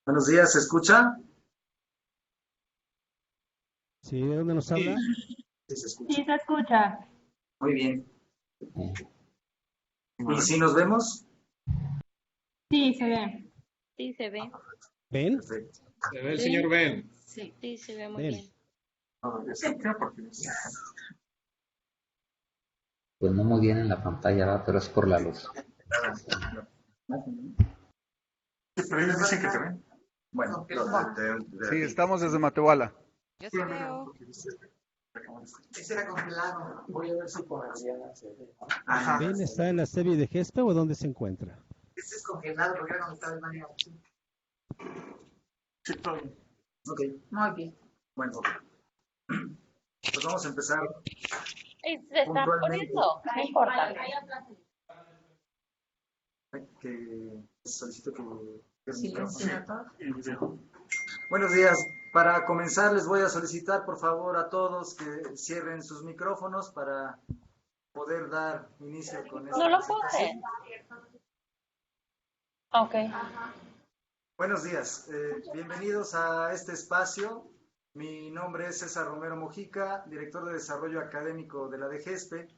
Buenos días, ¿se escucha? Sí, ¿de dónde nos habla? Sí, se escucha. Sí, se escucha. Muy bien. ¿Y si nos vemos? Sí, se ve. Sí, se ve. ¿Ben? Perfecto. Se ve el Sí, señor Ben. sí, se ve muy Ben. bien. Pues no muy bien en la pantalla, ¿verdad? Pero es por la luz. Sí, pero ellos dicen que te ven. Bueno, Sí, estamos desde Matehuala. Yo sí veo. ese era congelado. Voy a ver si por mañana se ve. Ajá. ¿Ben está en la serie de Gespe o dónde se encuentra? Este es congelado porque era cuando estaba el baño. Sí, estoy bien. Ok, Muy bien. bueno. Pues vamos a empezar Y se están puntualmente. poniendo, no importa. Que solicito que el Silencio micrófono. Buenos días. Para comenzar les voy a solicitar por favor a todos que cierren sus micrófonos para poder dar inicio con esta No lo presentación. puse. Ok. Buenos días, bienvenidos a este espacio. Mi nombre es César Romero Mojica, director de Desarrollo Académico de la DGESPE.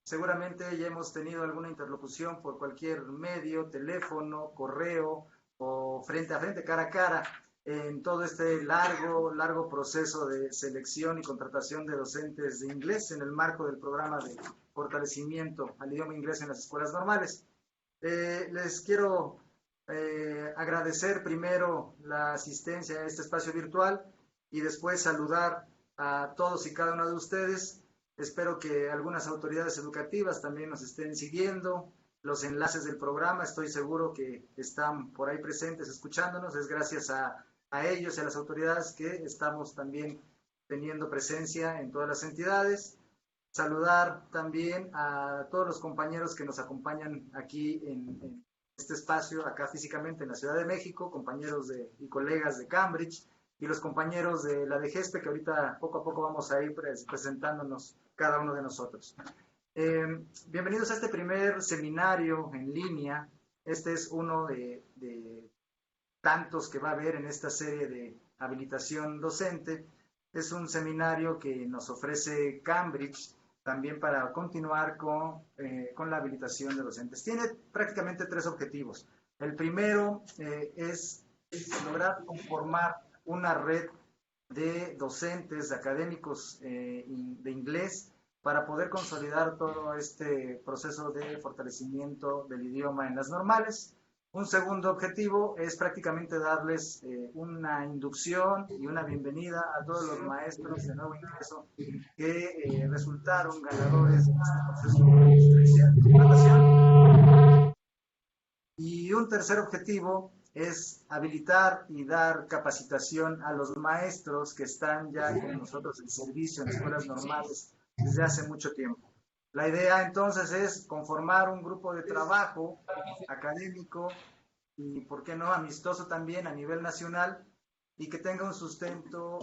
Seguramente ya hemos tenido alguna interlocución por cualquier medio, teléfono, correo o frente a frente, cara a cara, en todo este largo proceso de selección y contratación de docentes de inglés en el marco del programa de fortalecimiento al idioma inglés en las escuelas normales. Les quiero agradecer primero la asistencia a este espacio virtual y después saludar a todos y cada uno de ustedes. Espero que algunas autoridades educativas también nos estén siguiendo. Los enlaces del programa, estoy seguro que están por ahí presentes escuchándonos. Es gracias a ellos y a las autoridades que estamos también teniendo presencia en todas las entidades. Saludar también a todos los compañeros que nos acompañan aquí en este espacio, acá físicamente en la Ciudad de México, compañeros y colegas de Cambridge y los compañeros de la DGESPE, que ahorita poco a poco vamos a ir presentándonos cada uno de nosotros. Bienvenidos a este primer seminario en línea. Este es uno de tantos que va a haber en esta serie de habilitación docente. Es un seminario que nos ofrece Cambridge también para continuar con la habilitación de docentes. Tiene prácticamente tres objetivos. El primero es lograr conformar una red de docentes, de académicos de inglés para poder consolidar todo este proceso de fortalecimiento del idioma en las normales. Un segundo objetivo es prácticamente darles una inducción y una bienvenida a todos los maestros de nuevo ingreso que resultaron ganadores de este proceso de contratación. Y un tercer objetivo es habilitar y dar capacitación a los maestros que están ya con nosotros en servicio en escuelas normales desde hace mucho tiempo. La idea entonces es conformar un grupo de trabajo académico y, ¿por qué no, amistoso también a nivel nacional y que tenga un sustento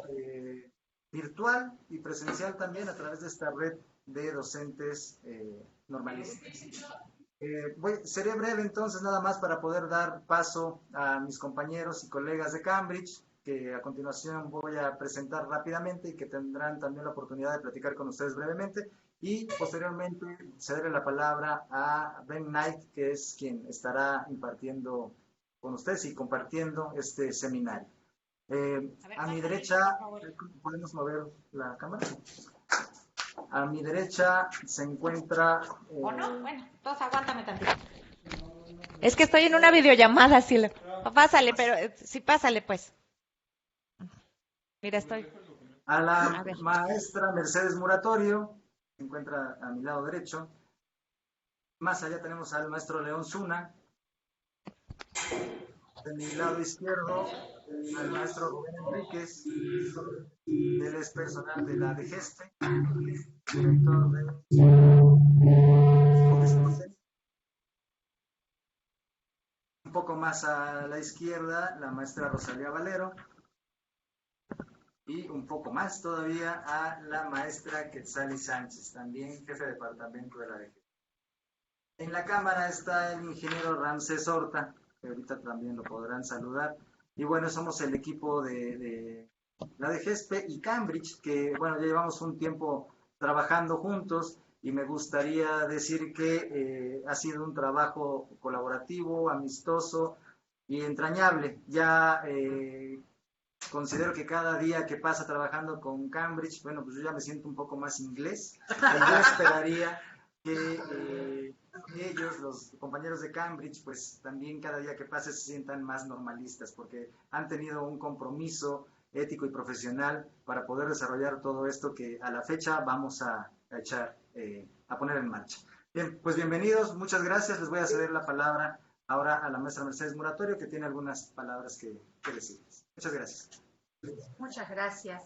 virtual y presencial también a través de esta red de docentes normalistas. Seré breve entonces nada más para poder dar paso a mis compañeros y colegas de Cambridge, que a continuación voy a presentar rápidamente y que tendrán también la oportunidad de platicar con ustedes brevemente. Y posteriormente cederé la palabra a Ben Knight, que es quien estará impartiendo con ustedes y compartiendo este seminario. A mi derecha, ¿podemos mover la cámara? A mi derecha se encuentra... ¿O no? Bueno, entonces aguántame tantito. Es que estoy en una videollamada, sí. Pásale, pero sí, pásale, pues. Mira, estoy. A la maestra Mercedes Muratorio, se encuentra a mi lado derecho. Más allá tenemos al maestro León Zuna. De mi lado izquierdo, al maestro Rubén Enríquez. Él es personal de la DGESPE, director de... Un poco más a la izquierda, la maestra Rosalía Valero. Y un poco más todavía a la maestra Quetzali Sánchez, también jefe de departamento de la DGESPE. En la cámara está el ingeniero Ramsés Horta, que ahorita también lo podrán saludar. Y bueno, somos el equipo de la de GESPE y Cambridge, que bueno, ya llevamos un tiempo trabajando juntos y me gustaría decir que ha sido un trabajo colaborativo, amistoso y entrañable. Ya considero que cada día que pasa trabajando con Cambridge, bueno, pues yo ya me siento un poco más inglés y yo esperaría que ellos, los compañeros de Cambridge, pues también cada día que pase se sientan más normalistas, porque han tenido un compromiso ético y profesional para poder desarrollar todo esto que a la fecha vamos a echar, a poner en marcha. Bien, pues bienvenidos, muchas gracias. Les voy a ceder la palabra ahora a la maestra Mercedes Muratorio, que tiene algunas palabras que decirles. Muchas gracias. Muchas gracias.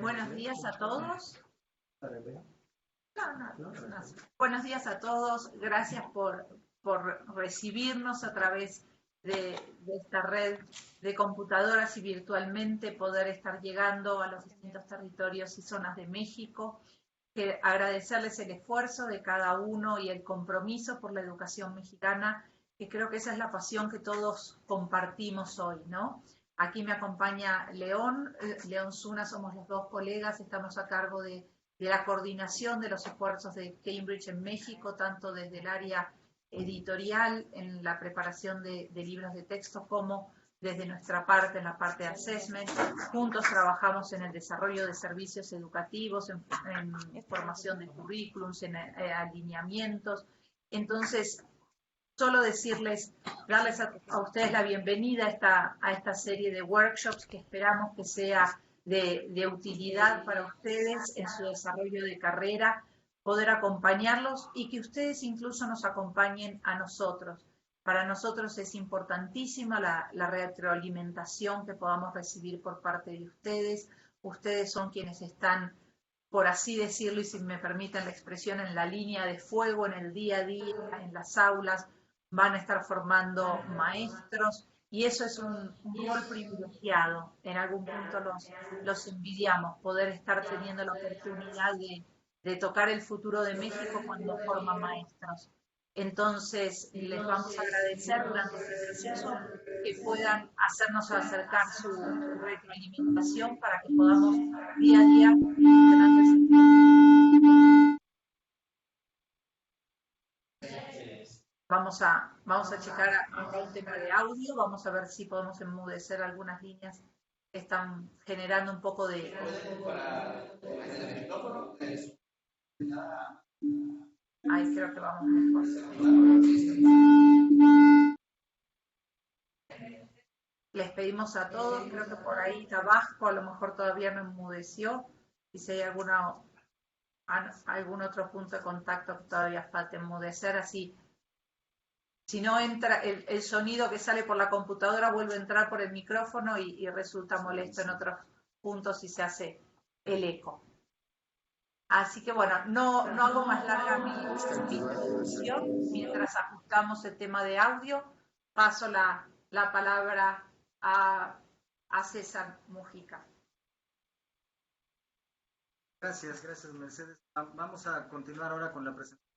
Buenos días a todos. Buenos días a todos. Gracias por recibirnos a través de esta red de computadoras y virtualmente poder estar llegando a los distintos territorios y zonas de México. Agradecerles el esfuerzo de cada uno y el compromiso por la educación mexicana, que creo que esa es la pasión que todos compartimos hoy, ¿no? Aquí me acompaña León Zuna, somos los dos colegas, estamos a cargo de la coordinación de los esfuerzos de Cambridge en México, tanto desde el área editorial, en la preparación de libros de texto, como desde nuestra parte, en la parte de assessment. Juntos trabajamos en el desarrollo de servicios educativos, en formación de currículums, en alineamientos. Entonces, solo darles a ustedes la bienvenida a esta serie de workshops que esperamos que sea de utilidad para ustedes en su desarrollo de carrera, poder acompañarlos y que ustedes incluso nos acompañen a nosotros. Para nosotros es importantísima la retroalimentación que podamos recibir por parte de ustedes. Ustedes son quienes están, por así decirlo, y si me permiten la expresión, en la línea de fuego, en el día a día, en las aulas, van a estar formando maestros, y eso es un rol privilegiado. En algún punto los envidiamos, poder estar teniendo la oportunidad de tocar el futuro de México cuando forman maestros. Entonces, les vamos a agradecer durante este proceso que puedan hacernos acercar su retroalimentación para que podamos día a día Vamos a checar acá un tema de audio, vamos a ver si podemos enmudecer algunas líneas que están generando un poco de... Ahí creo que vamos mejor. Les pedimos a todos, creo que por ahí está bajo, a lo mejor todavía no enmudeció, y si hay algún otro punto de contacto que todavía falta enmudecer, así. Si no entra el sonido que sale por la computadora, vuelve a entrar por el micrófono y resulta molesto en otros puntos y se hace el eco. Así que bueno, no hago más larga mi introducción. Mientras ajustamos el tema de audio, paso la palabra a César Mujica. Gracias Mercedes. Vamos a continuar ahora con la presentación.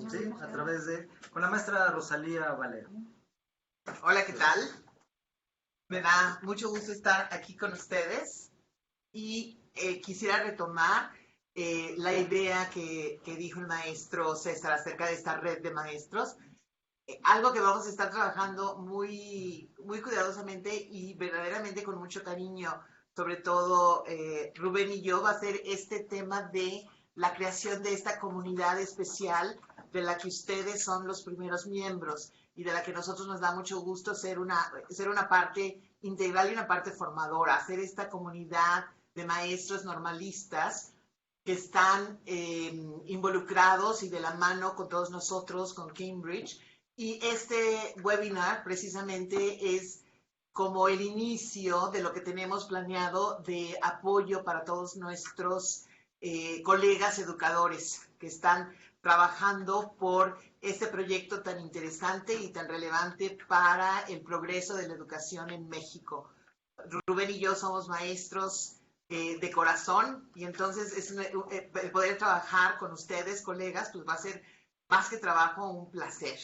Sí, a través con la maestra Rosalía Valero. Hola, ¿qué tal? Me da mucho gusto estar aquí con ustedes y quisiera retomar la idea que dijo el maestro César acerca de esta red de maestros. Algo que vamos a estar trabajando muy, muy cuidadosamente y verdaderamente con mucho cariño, sobre todo Rubén y yo, va a ser este tema de la creación de esta comunidad especial de la que ustedes son los primeros miembros y de la que nosotros nos da mucho gusto ser una parte integral y una parte formadora, hacer esta comunidad de maestros normalistas que están involucrados y de la mano con todos nosotros, con Cambridge. Y este webinar precisamente es como el inicio de lo que tenemos planeado de apoyo para todos nuestros colegas educadores que están trabajando por este proyecto tan interesante y tan relevante para el progreso de la educación en México. Rubén y yo somos maestros de corazón y entonces el poder trabajar con ustedes, colegas, pues va a ser más que trabajo un placer.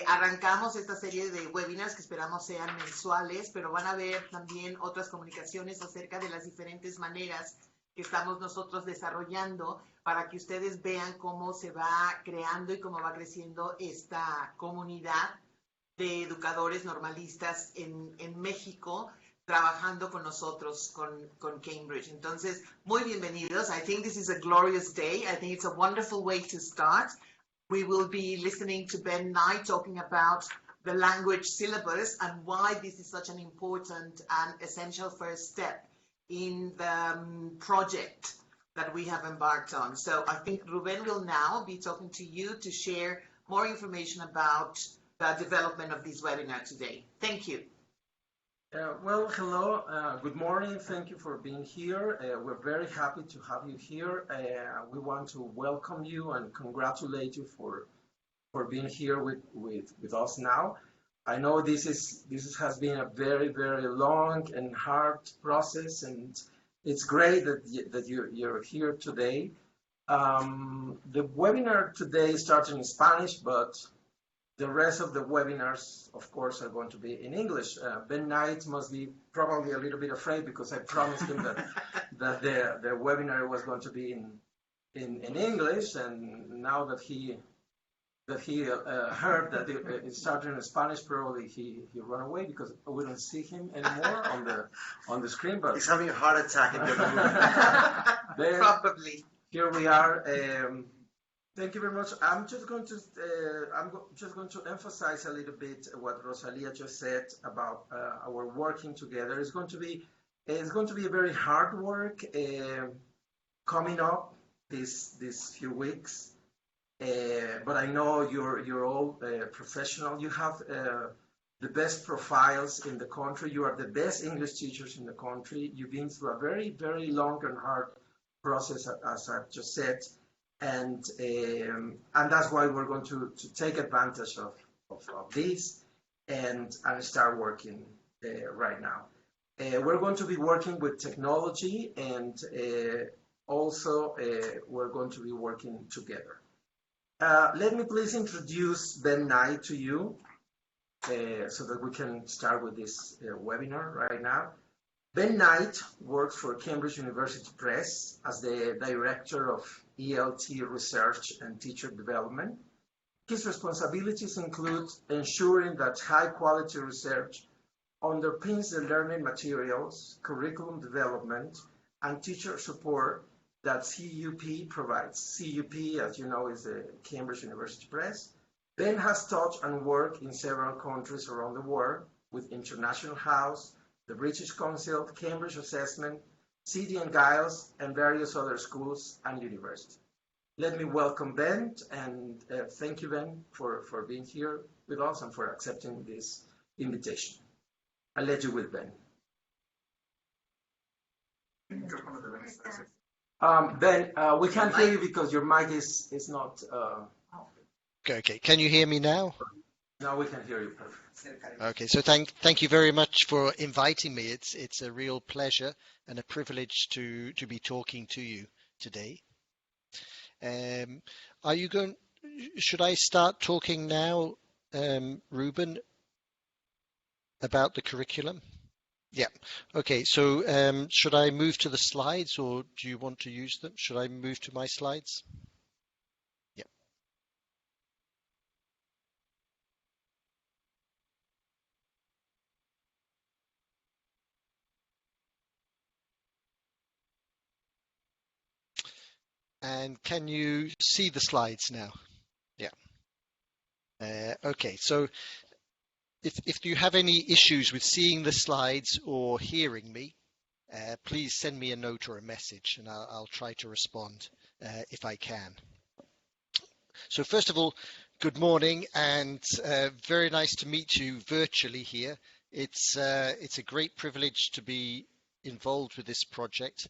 Arrancamos esta serie de webinars que esperamos sean mensuales, pero van a haber también otras comunicaciones acerca de las diferentes maneras que estamos nosotros desarrollando para que ustedes vean cómo se va creando y cómo va creciendo esta comunidad de educadores normalistas en México, trabajando con nosotros, con Cambridge. Entonces, muy bienvenidos. I think this is a glorious day. I think it's a wonderful way to start. We will be listening to Ben Knight talking about the language syllabus and why this is such an important and essential first step in the project that we have embarked on. So I think Ruben will now be talking to you to share more information about the development of this webinar today. Thank you. Well, hello, good morning. Thank you for being here. We're very happy to have you here. We want to welcome you and congratulate you for being here with us now. I know this has been a very, very long and hard process, and it's great that you're here today. The webinar today starts in Spanish, but the rest of the webinars, of course, are going to be in English. Ben Knight must be probably a little bit afraid because I promised him that the webinar was going to be in English, and now that he heard that it started in Spanish, probably he ran away because we don't see him anymore on the screen. But he's having a heart attack in the room. Probably. Here we are. Thank you very much. I'm just going to emphasize a little bit what Rosalia just said about our working together. It's going to be a very hard work coming up these few weeks. But I know you're all professional. You have the best profiles in the country. You are the best English teachers in the country. You've been through a very, very long and hard process, as I've just said. And that's why we're going to take advantage of this and start working right now. We're going to be working with technology, and also we're going to be working together. Let me please introduce Ben Knight to you so that we can start with this webinar right now. Ben Knight works for Cambridge University Press as the Director of ELT Research and Teacher Development. His responsibilities include ensuring that high-quality research underpins the learning materials, curriculum development, and teacher support that CUP provides. CUP, as you know, is the Cambridge University Press. Ben has taught and worked in several countries around the world with International House, the British Council, Cambridge Assessment, City and Giles, and various other schools and universities. Let me welcome Ben, and thank you, Ben, for being here with us and for accepting this invitation. I'll let you with Ben. Ben, we can't hear you because your mic is not... Okay, can you hear me now? Now we can hear you perfect. Okay, so thank you very much for inviting me. It's a real pleasure and a privilege to be talking to you today. Should I start talking now, Ruben, about the curriculum? Yeah. Okay, so should I move to the slides, or do you want to use them? Should I move to my slides? Yeah. And can you see the slides now? Yeah. Okay, so if you have any issues with seeing the slides or hearing me, please send me a note or a message, and I'll try to respond if I can. So first of all, good morning, and very nice to meet you virtually here. It's a great privilege to be involved with this project,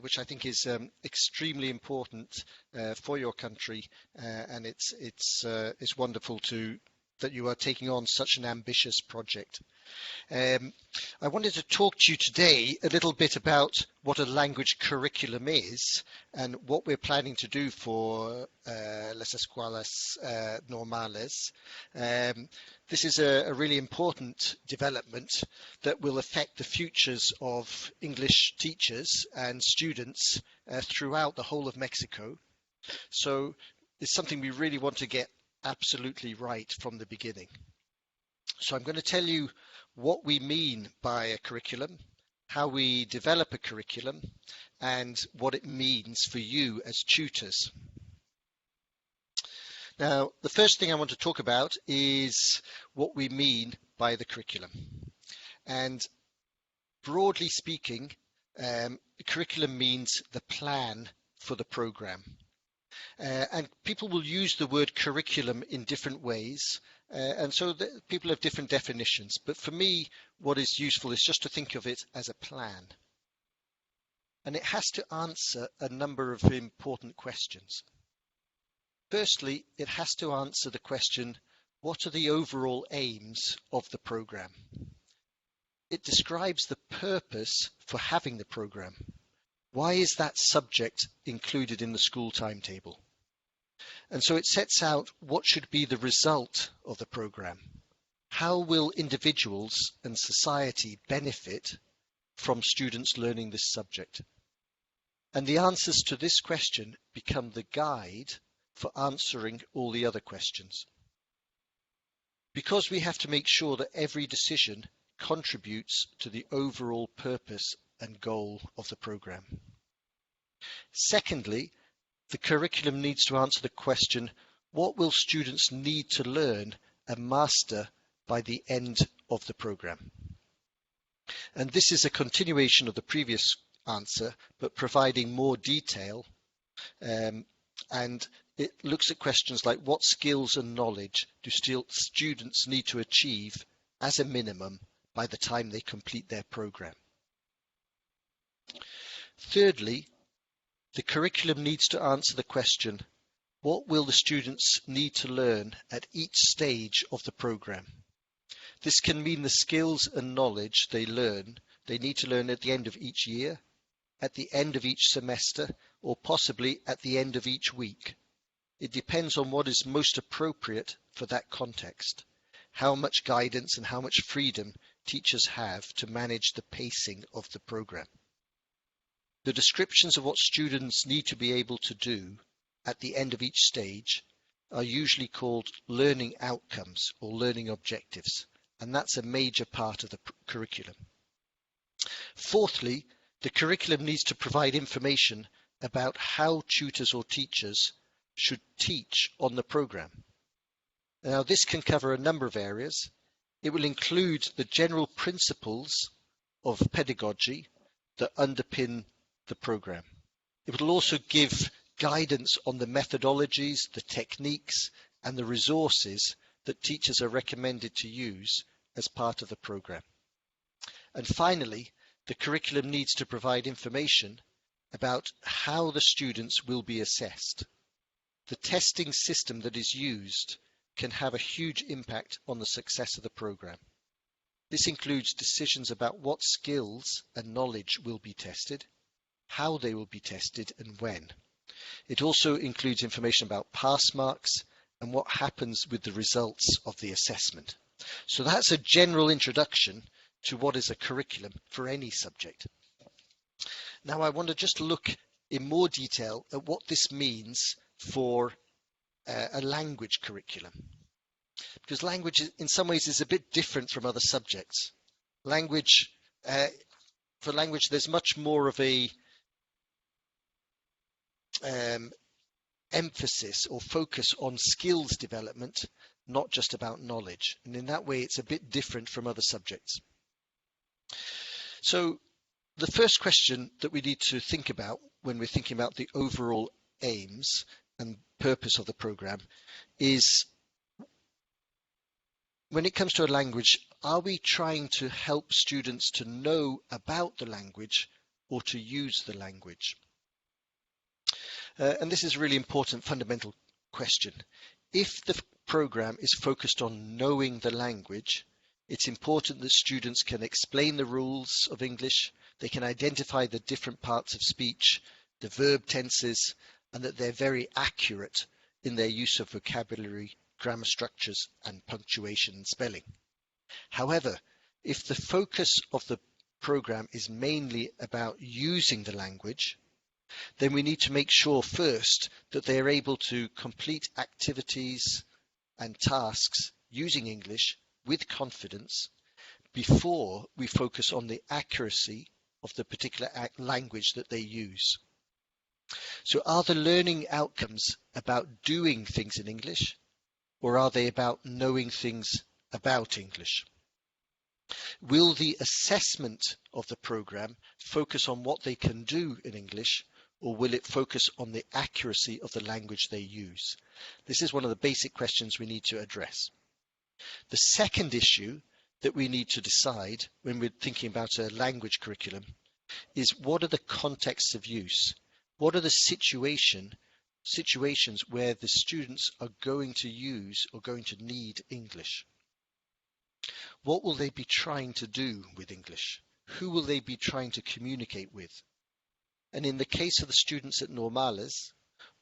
which I think is extremely important for your country, and it's wonderful to that you are taking on such an ambitious project. I wanted to talk to you today a little bit about what a language curriculum is and what we're planning to do for las escuelas normales. This is a really important development that will affect the futures of English teachers and students throughout the whole of Mexico. So it's something we really want to get absolutely right from the beginning. So I'm going to tell you what we mean by a curriculum, how we develop a curriculum, and what it means for you as tutors. Now, the first thing I want to talk about is what we mean by the curriculum. And broadly speaking, the curriculum means the plan for the program. And people will use the word curriculum in different ways. And so people have different definitions. But for me, what is useful is just to think of it as a plan. And it has to answer a number of important questions. Firstly, it has to answer the question, what are the overall aims of the program? It describes the purpose for having the program. Why is that subject included in the school timetable? And so it sets out what should be the result of the program. How will individuals and society benefit from students learning this subject? And the answers to this question become the guide for answering all the other questions. Because we have to make sure that every decision contributes to the overall purpose and goal of the program. Secondly, the curriculum needs to answer the question, what will students need to learn and master by the end of the program? And this is a continuation of the previous answer, but providing more detail. And it looks at questions like what skills and knowledge do students need to achieve as a minimum by the time they complete their program. Thirdly, the curriculum needs to answer the question, what will the students need to learn at each stage of the program? This can mean the skills and knowledge they need to learn at the end of each year, at the end of each semester, or possibly at the end of each week. It depends on what is most appropriate for that context, how much guidance and how much freedom teachers have to manage the pacing of the program. The descriptions of what students need to be able to do at the end of each stage are usually called learning outcomes or learning objectives, and that's a major part of the curriculum. Fourthly, the curriculum needs to provide information about how tutors or teachers should teach on the program. Now, this can cover a number of areas. It will include the general principles of pedagogy that underpin the program. It will also give guidance on the methodologies, the techniques, and the resources that teachers are recommended to use as part of the program. And finally, the curriculum needs to provide information about how the students will be assessed. The testing system that is used can have a huge impact on the success of the program. This includes decisions about what skills and knowledge will be tested, how they will be tested, and when. It also includes information about pass marks and what happens with the results of the assessment. So that's a general introduction to what is a curriculum for any subject. Now I want to just look in more detail at what this means for a language curriculum. Because language in some ways is a bit different from other subjects. For language there's much more of a emphasis or focus on skills development, not just about knowledge. And in that way, it's a bit different from other subjects. So the first question that we need to think about when we're thinking about the overall aims and purpose of the program is, when it comes to a language, are we trying to help students to know about the language or to use the language? And this is a really important fundamental question. If the program is focused on knowing the language, it's important that students can explain the rules of English, they can identify the different parts of speech, the verb tenses, and that they're very accurate in their use of vocabulary, grammar structures, and punctuation and spelling. However, if the focus of the program is mainly about using the language, then we need to make sure first that they are able to complete activities and tasks using English with confidence before we focus on the accuracy of the particular language that they use. So are the learning outcomes about doing things in English, or are they about knowing things about English? Will the assessment of the program focus on what they can do in English, or will it focus on the accuracy of the language they use? This is one of the basic questions we need to address. The second issue that we need to decide when we're thinking about a language curriculum is, what are the contexts of use? What are the situations where the students are going to use or going to need English? What will they be trying to do with English? Who will they be trying to communicate with? And in the case of the students at Normales,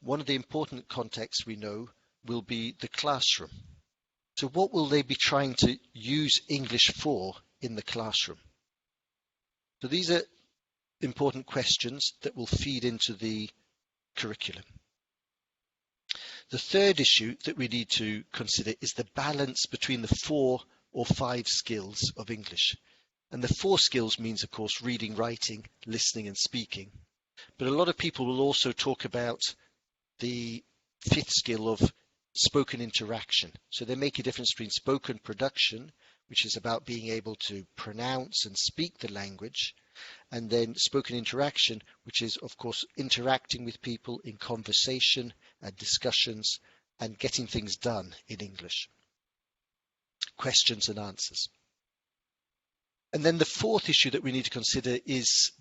one of the important contexts we know will be the classroom. So what will they be trying to use English for in the classroom? So these are important questions that will feed into the curriculum. The third issue that we need to consider is the balance between the 4 or 5 skills of English. And the 4 skills means, of course, reading, writing, listening, and speaking. But a lot of people will also talk about the 5th skill of spoken interaction. So they make a difference between spoken production, which is about being able to pronounce and speak the language, and then spoken interaction, which is, of course, interacting with people in conversation and discussions and getting things done in English. Questions and answers. And then the 4th issue that we need to consider is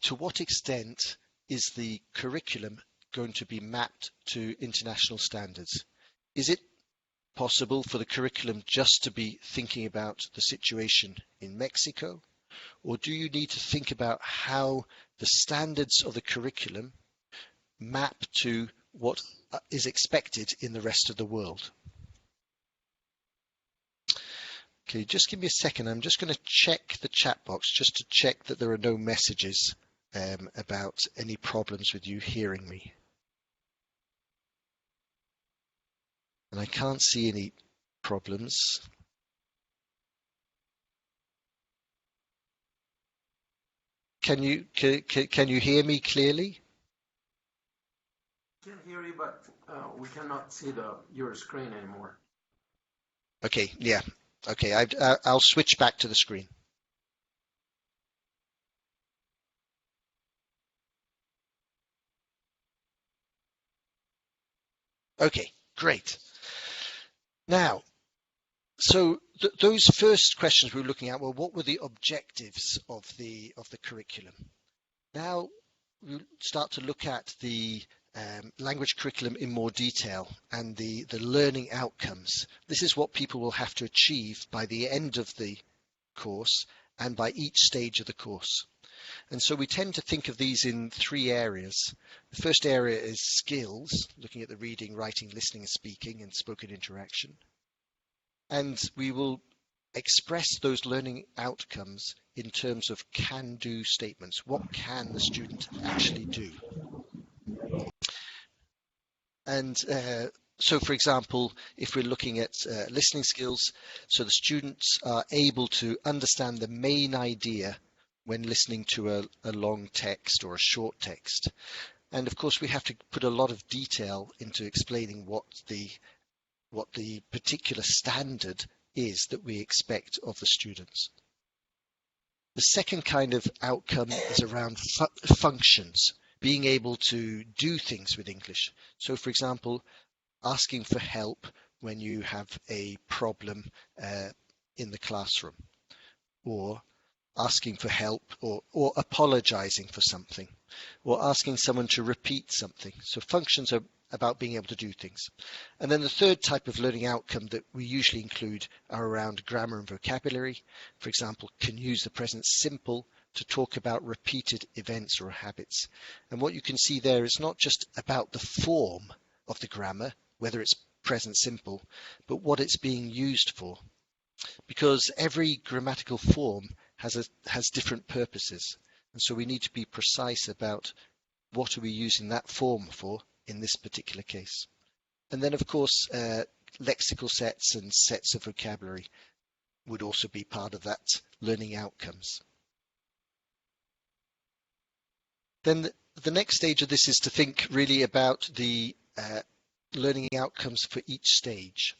to what extent is the curriculum going to be mapped to international standards? Is it possible for the curriculum just to be thinking about the situation in Mexico? Or do you need to think about how the standards of the curriculum map to what is expected in the rest of the world? Okay, just give me a second. I'm just going to check the chat box just to check that there are no messages about any problems with you hearing me. And I can't see any problems. Can you hear me clearly? I can hear you, but we cannot see your screen anymore. Okay, yeah. Okay, I'll switch back to the screen. Okay, great. Now, so those first questions we were looking at were, what were the objectives of the curriculum? Now we'll start to look at the language curriculum in more detail and the learning outcomes. This is what people will have to achieve by the end of the course and by each stage of the course. And so we tend to think of these in 3 areas. The first area is skills, looking at the reading, writing, listening, and speaking, and spoken interaction. And we will express those learning outcomes in terms of can-do statements. What can the student actually do? And so, for example, if we're looking at listening skills, so the students are able to understand the main idea when listening to a long text or a short text. And of course, we have to put a lot of detail into explaining what the particular standard is that we expect of the students. The second kind of outcome is around functions, being able to do things with English. So, for example, asking for help when you have a problem in the classroom, or asking for help, or apologizing for something, or asking someone to repeat something. So functions are about being able to do things. And then the third type of learning outcome that we usually include are around grammar and vocabulary. For example, can use the present simple to talk about repeated events or habits. And what you can see there is not just about the form of the grammar, whether it's present simple, but what it's being used for. Because every grammatical form has different purposes. And so we need to be precise about what are we using that form for in this particular case. And then, of course, lexical sets and sets of vocabulary would also be part of that learning outcomes. Then the next stage of this is to think really about the learning outcomes for each stage.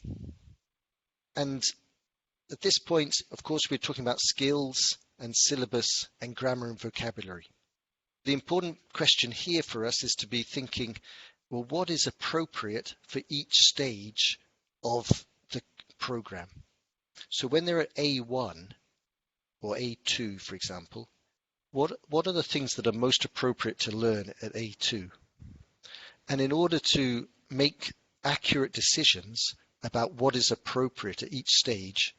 And at this point, of course, we're talking about skills and syllabus and grammar and vocabulary. The important question here for us is to be thinking, well, what is appropriate for each stage of the program? So when they're at A1 or A2, for example, what are the things that are most appropriate to learn at A2? And in order to make accurate decisions about what is appropriate at each stage,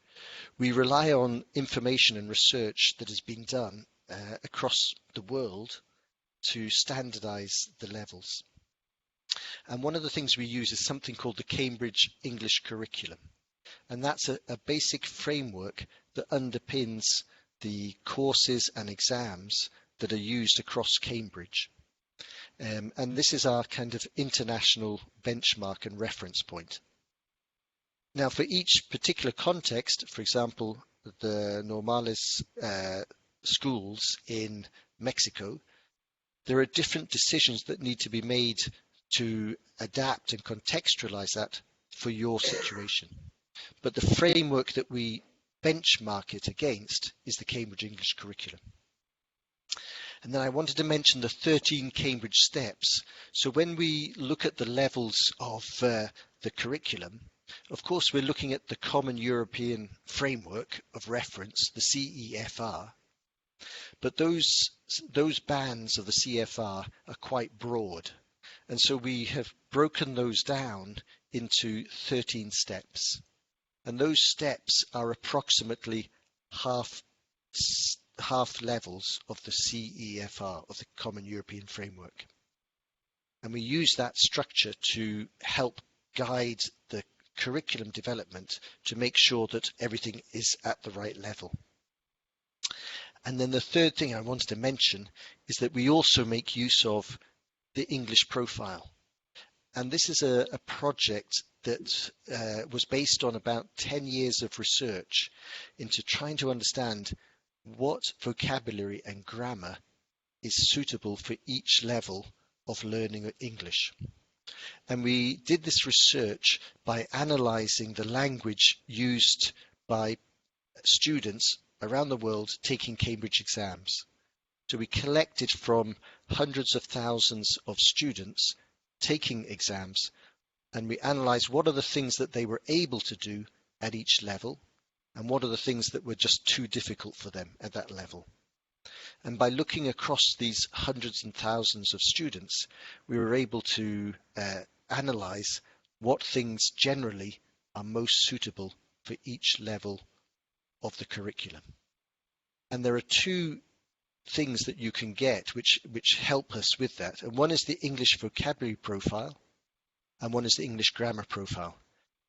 we rely on information and research that has been done across the world to standardize the levels. And one of the things we use is something called the Cambridge English Curriculum. And that's a basic framework that underpins the courses and exams that are used across Cambridge. And this is our kind of international benchmark and reference point. Now, for each particular context, for example, the Normales schools in Mexico, there are different decisions that need to be made to adapt and contextualize that for your situation. But the framework that we benchmark it against is the Cambridge English Curriculum. And then I wanted to mention the 13 Cambridge steps. So when we look at the levels of the curriculum, of course, we're looking at the Common European Framework of Reference, the CEFR. But those bands of the CFR are quite broad. And so we have broken those down into 13 steps. And those steps are approximately half levels of the CEFR, of the Common European Framework. And we use that structure to help guide the curriculum development to make sure that everything is at the right level. And then the third thing I wanted to mention is that we also make use of the English profile. And this is a project that was based on about 10 years of research into trying to understand what vocabulary and grammar is suitable for each level of learning English. And we did this research by analysing the language used by students around the world taking Cambridge exams. So we collected from hundreds of thousands of students taking exams, and we analysed what are the things that they were able to do at each level, and what are the things that were just too difficult for them at that level. And by looking across these hundreds and thousands of students, we were able to analyse what things generally are most suitable for each level of the curriculum. And there are two things that you can get which help us with that. And one is the English vocabulary profile, and one is the English grammar profile.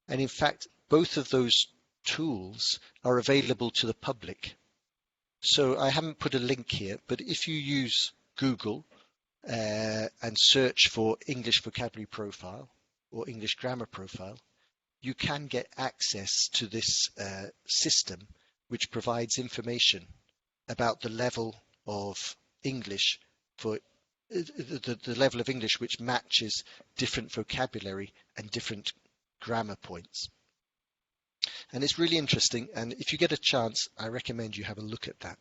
And in fact, both of those tools are available to the public. So I haven't put a link here, but if you use Google and search for English vocabulary profile or English grammar profile, you can get access to this system which provides information about the level of English for the level of English which matches different vocabulary and different grammar points. And it's really interesting, and if you get a chance, I recommend you have a look at that.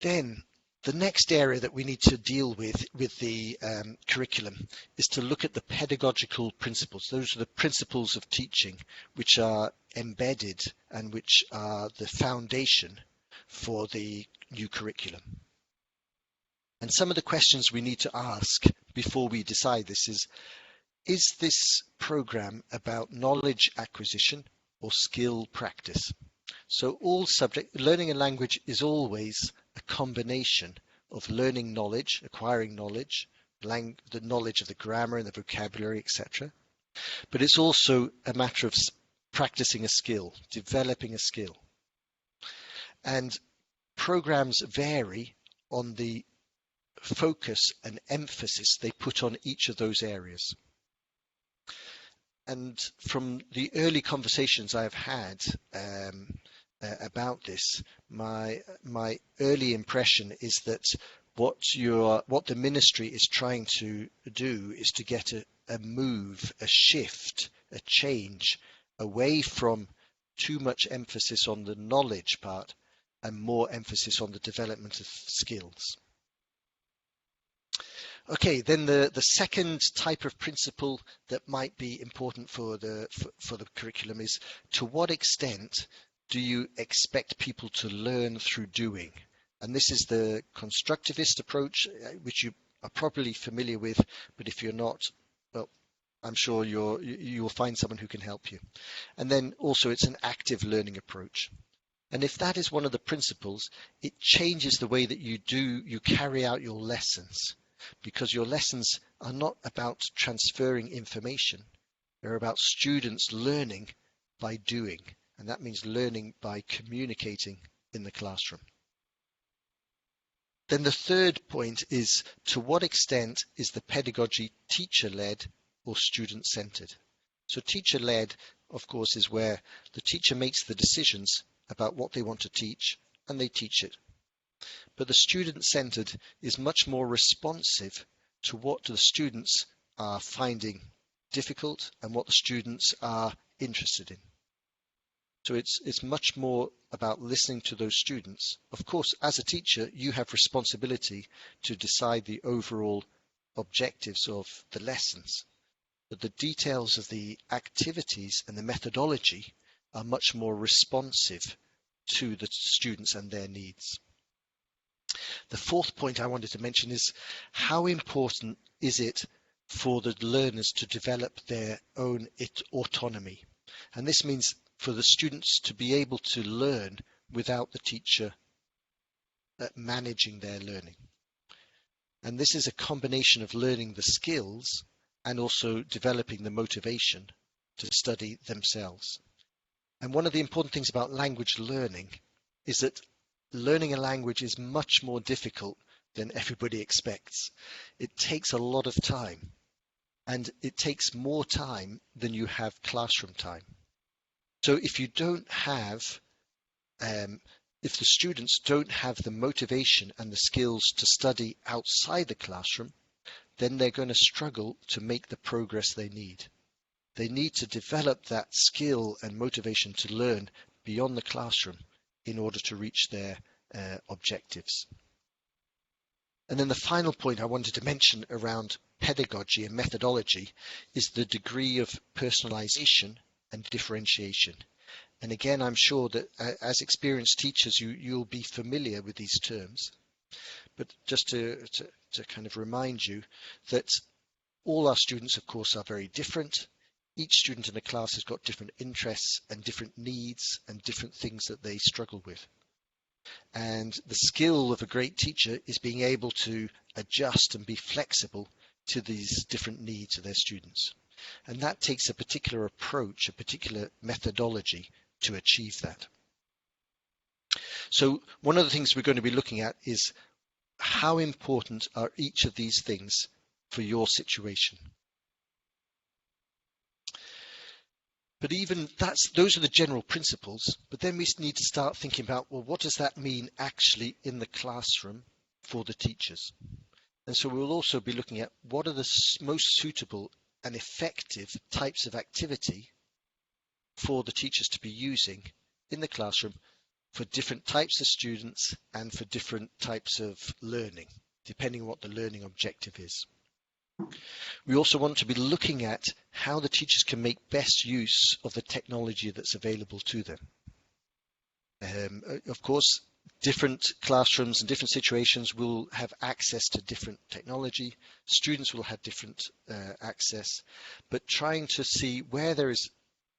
Then the next area that we need to deal with the curriculum is to look at the pedagogical principles. Those are the principles of teaching which are embedded and which are the foundation for the new curriculum. And some of the questions we need to ask before we decide this is this program about knowledge acquisition or skill practice? So learning a language is always a combination of learning knowledge, acquiring knowledge, the knowledge of the grammar and the vocabulary, etc. But it's also a matter of practicing a skill, developing a skill. And programs vary on the focus and emphasis they put on each of those areas. And from the early conversations I've had about this, my early impression is that what the ministry is trying to do is to get a move, a shift, a change away from too much emphasis on the knowledge part and more emphasis on the development of skills. Okay, then the second type of principle that might be important for the curriculum is, to what extent do you expect people to learn through doing? And this is the constructivist approach, which you are probably familiar with, but if you're not, well, I'm sure you will find someone who can help you. And then also it's an active learning approach. And if that is one of the principles, it changes the way that you carry out your lessons, because your lessons are not about transferring information. They're about students learning by doing. And that means learning by communicating in the classroom. Then the third point is, to what extent is the pedagogy teacher-led or student-centered? So teacher-led, of course, is where the teacher makes the decisions about what they want to teach and they teach it. But the student-centered is much more responsive to what the students are finding difficult and what the students are interested in. So it's much more about listening to those students. Of course, as a teacher, you have responsibility to decide the overall objectives of the lessons. But the details of the activities and the methodology are much more responsive to the students and their needs. The fourth point I wanted to mention is, how important is it for the learners to develop their own autonomy? And this means for the students to be able to learn without the teacher managing their learning. And this is a combination of learning the skills and also developing the motivation to study themselves. And one of the important things about language learning is that learning a language is much more difficult than everybody expects. It takes a lot of time, and it takes more time than you have classroom time. So if you don't have, if the students don't have the motivation and the skills to study outside the classroom, then they're going to struggle to make the progress they need. They need to develop that skill and motivation to learn beyond the classroom in order to reach their objectives. And then the final point I wanted to mention around pedagogy and methodology is the degree of personalization and differentiation. And again, I'm sure that as experienced teachers, you'll be familiar with these terms. But just to kind of remind you that all our students, of course, are very different. Each student in the class has got different interests and different needs and different things that they struggle with. And the skill of a great teacher is being able to adjust and be flexible to these different needs of their students. And that takes a particular approach, a particular methodology to achieve that. So one of the things we're going to be looking at is, how important are each of these things for your situation? But even those are the general principles, but then we need to start thinking about, well, what does that mean actually in the classroom for the teachers? And so we'll also be looking at what are the most suitable and effective types of activity for the teachers to be using in the classroom for different types of students and for different types of learning, depending on what the learning objective is. We also want to be looking at how the teachers can make best use of the technology that's available to them. Of course, different classrooms and different situations will have access to different technology. Students will have different access, but trying to see where there is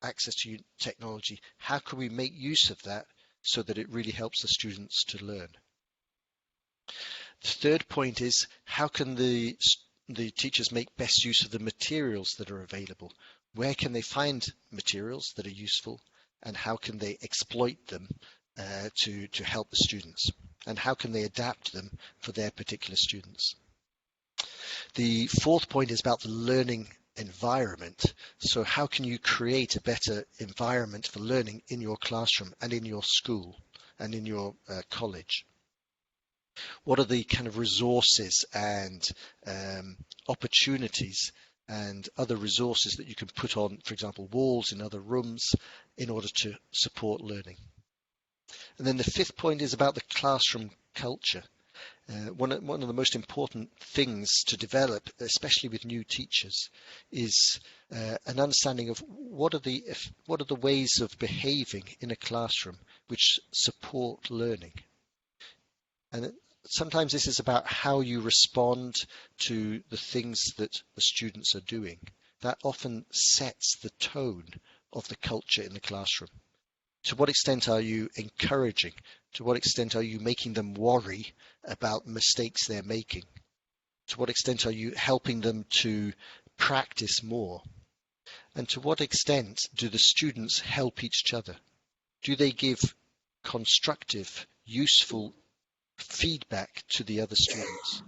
access to technology, how can we make use of that so that it really helps the students to learn? The third point is, how can the teachers make best use of the materials that are available? Where can they find materials that are useful, and how can they exploit them to help the students? And how can they adapt them for their particular students? The fourth point is about the learning environment. So how can you create a better environment for learning in your classroom and in your school and in your college? What are the kind of resources and opportunities and other resources that you can put on, for example, walls in other rooms in order to support learning? And then the fifth point is about the classroom culture. One of the most important things to develop, especially with new teachers, is an understanding of what are the ways of behaving in a classroom which support learning. And sometimes this is about how you respond to the things that the students are doing. That often sets the tone of the culture in the classroom. To what extent are you encouraging? To what extent are you making them worry about mistakes they're making? To what extent are you helping them to practice more? And to what extent do the students help each other? Do they give constructive, useful feedback to the other students?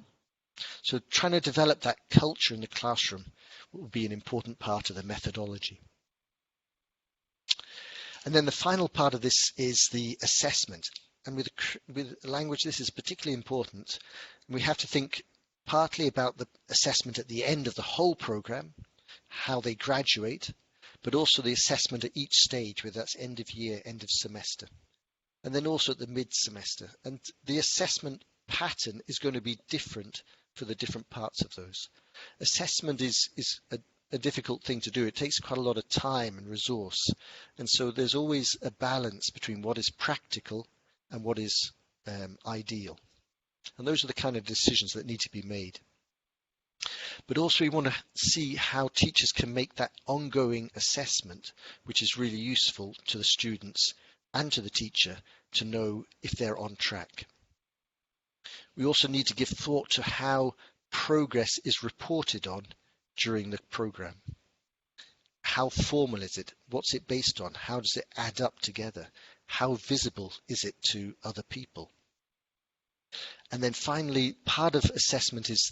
So trying to develop that culture in the classroom will be an important part of the methodology. And then the final part of this is the assessment. And with language, this is particularly important. We have to think partly about the assessment at the end of the whole program, how they graduate, but also the assessment at each stage, whether that's end of year, end of semester, and then also at the mid-semester. And the assessment pattern is going to be different for the different parts of those. Assessment is a difficult thing to do. It takes quite a lot of time and resource. And so there's always a balance between what is practical and what is ideal. And those are the kind of decisions that need to be made. But also we want to see how teachers can make that ongoing assessment, which is really useful to the students and to the teacher to know if they're on track. We also need to give thought to how progress is reported on during the program. How formal is it? What's it based on? How does it add up together? How visible is it to other people? And then finally, part of assessment is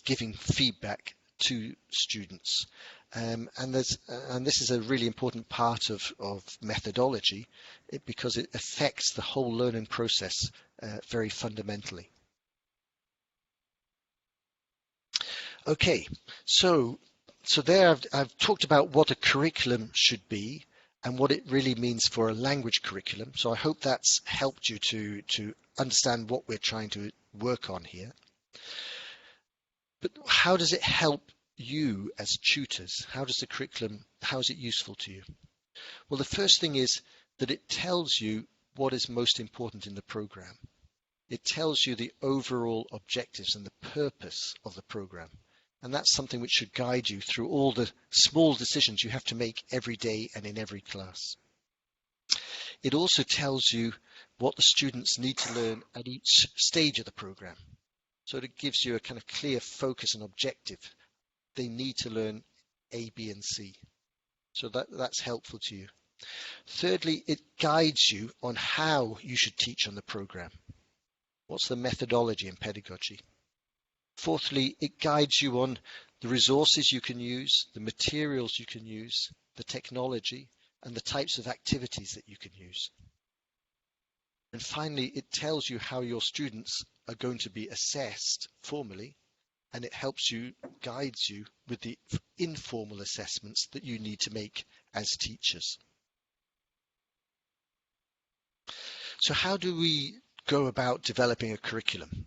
giving feedback to students. And this is a really important part of methodology because it affects the whole learning process very fundamentally. Okay, so there I've talked about what a curriculum should be and what it really means for a language curriculum. So I hope that's helped you to understand what we're trying to work on here. But how does it help you as tutors? How is it useful to you? Well, the first thing is that it tells you what is most important in the program. It tells you the overall objectives and the purpose of the program. And that's something which should guide you through all the small decisions you have to make every day and in every class. It also tells you what the students need to learn at each stage of the program. So it gives you a kind of clear focus and objective. They need to learn A, B, and C. So that's helpful to you. Thirdly, it guides you on how you should teach on the program. What's the methodology and pedagogy? Fourthly, it guides you on the resources you can use, the materials you can use, the technology, and the types of activities that you can use. And finally, it tells you how your students are going to be assessed formally, and it helps you, guides you with the informal assessments that you need to make as teachers. So how do we go about developing a curriculum?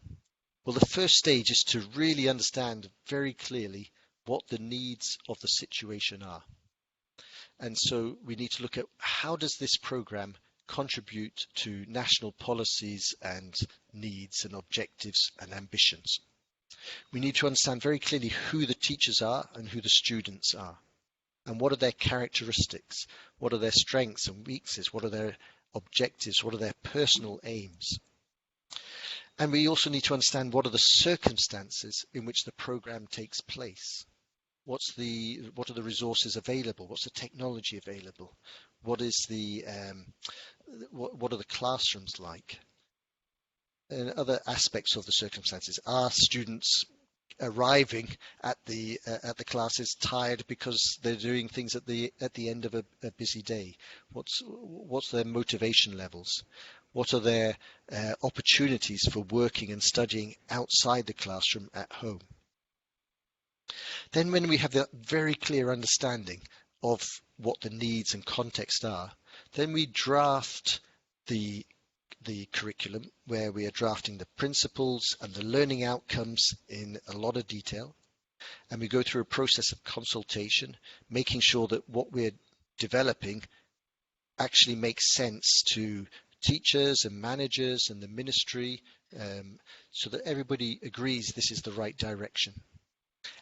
Well, the first stage is to really understand very clearly what the needs of the situation are. And so we need to look at how does this program contribute to national policies and needs and objectives and ambitions. We need to understand very clearly who the teachers are and who the students are, and what are their characteristics, what are their strengths and weaknesses, what are their objectives, what are their personal aims. And we also need to understand what are the circumstances in which the program takes place. What are the resources available? What's the technology available? What is what are the classrooms like? And other aspects of the circumstances. Are students arriving at the classes tired because they're doing things at the end of a busy day? What's their motivation levels? What are their opportunities for working and studying outside the classroom at home? Then when we have that very clear understanding of what the needs and context are, then we draft the curriculum, where we are drafting the principles and the learning outcomes in a lot of detail. And we go through a process of consultation, making sure that what we're developing actually makes sense to teachers and managers and the ministry, so that everybody agrees this is the right direction.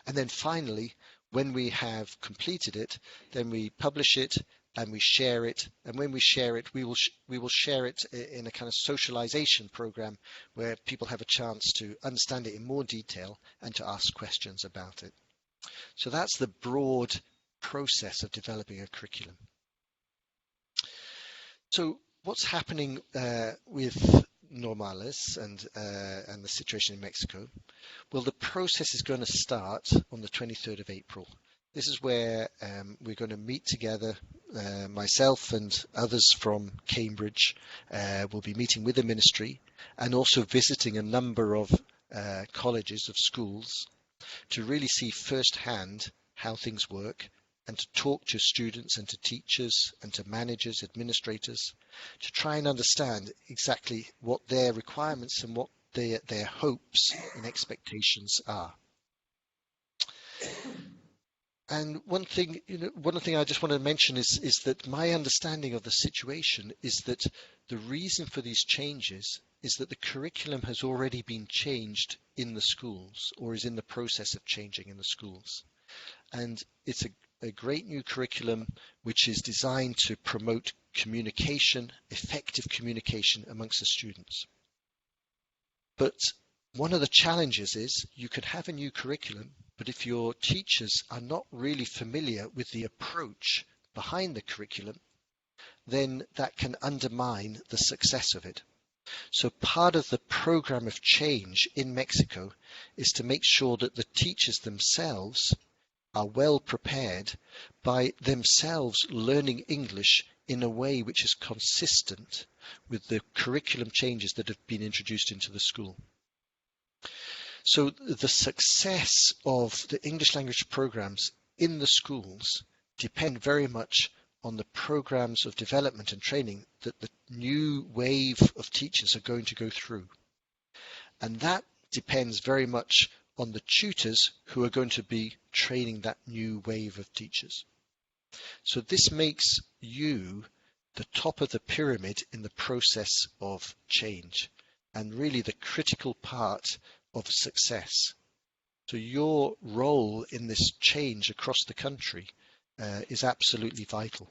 And then finally, when we have completed it, then we publish it and we share it. And when we share it, we will share it in a kind of socialization program where people have a chance to understand it in more detail and to ask questions about it. So that's the broad process of developing a curriculum. So what's happening with Normales and the situation in Mexico? Well, the process is going to start on the 23rd of April. This is where we're going to meet together. Myself and others from Cambridge will be meeting with the ministry and also visiting a number of colleges of schools to really see firsthand how things work, and to talk to students and to teachers and to managers, administrators, to try and understand exactly what their requirements and what their hopes and expectations are. And one thing I just want to mention is that my understanding of the situation is that the reason for these changes is that the curriculum has already been changed in the schools, or is in the process of changing in the schools. And it's a great new curriculum which is designed to promote communication, effective communication amongst the students. But one of the challenges is you could have a new curriculum, but if your teachers are not really familiar with the approach behind the curriculum, then that can undermine the success of it. So part of the program of change in Mexico is to make sure that the teachers themselves are well prepared by themselves learning English in a way which is consistent with the curriculum changes that have been introduced into the school. So the success of the English language programs in the schools depend very much on the programs of development and training that the new wave of teachers are going to go through. And that depends very much on the tutors who are going to be training that new wave of teachers. So this makes you the top of the pyramid in the process of change, and really the critical part of success. So your role in this change across the country is absolutely vital.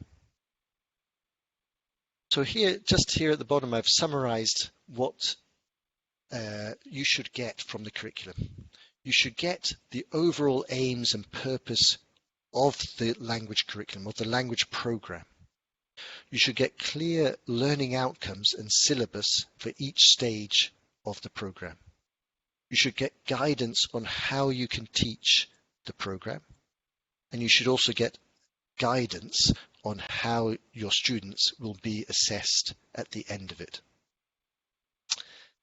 So here, just here at the bottom, I've summarized what you should get from the curriculum. You should get the overall aims and purpose of the language curriculum, of the language program. You should get clear learning outcomes and syllabus for each stage of the program. You should get guidance on how you can teach the program. And you should also get guidance on how your students will be assessed at the end of it.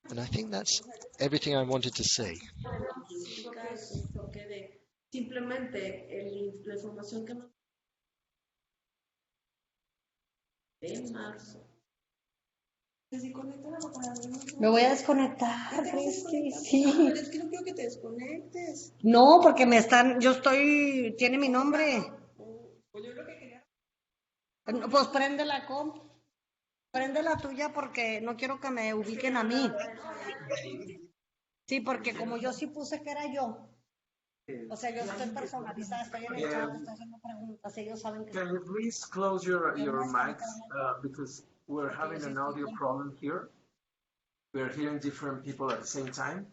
And I think that's everything I wanted to say. Simplemente la información que en marzo. Me voy a desconectar, Cristi, sí. Pero es que no quiero que te desconectes. No, porque tiene mi nombre. Pues yo lo que quería. Pues prende la comp. Prende la tuya porque no quiero que me ubiquen a mí. Sí, porque como yo sí puse que era yo. O sea, yo estoy personalizada, estoy en el chat, estoy haciendo preguntas, ellos saben que... Can you please close your mics because we're having an audio problem here. We're hearing different people at the same time.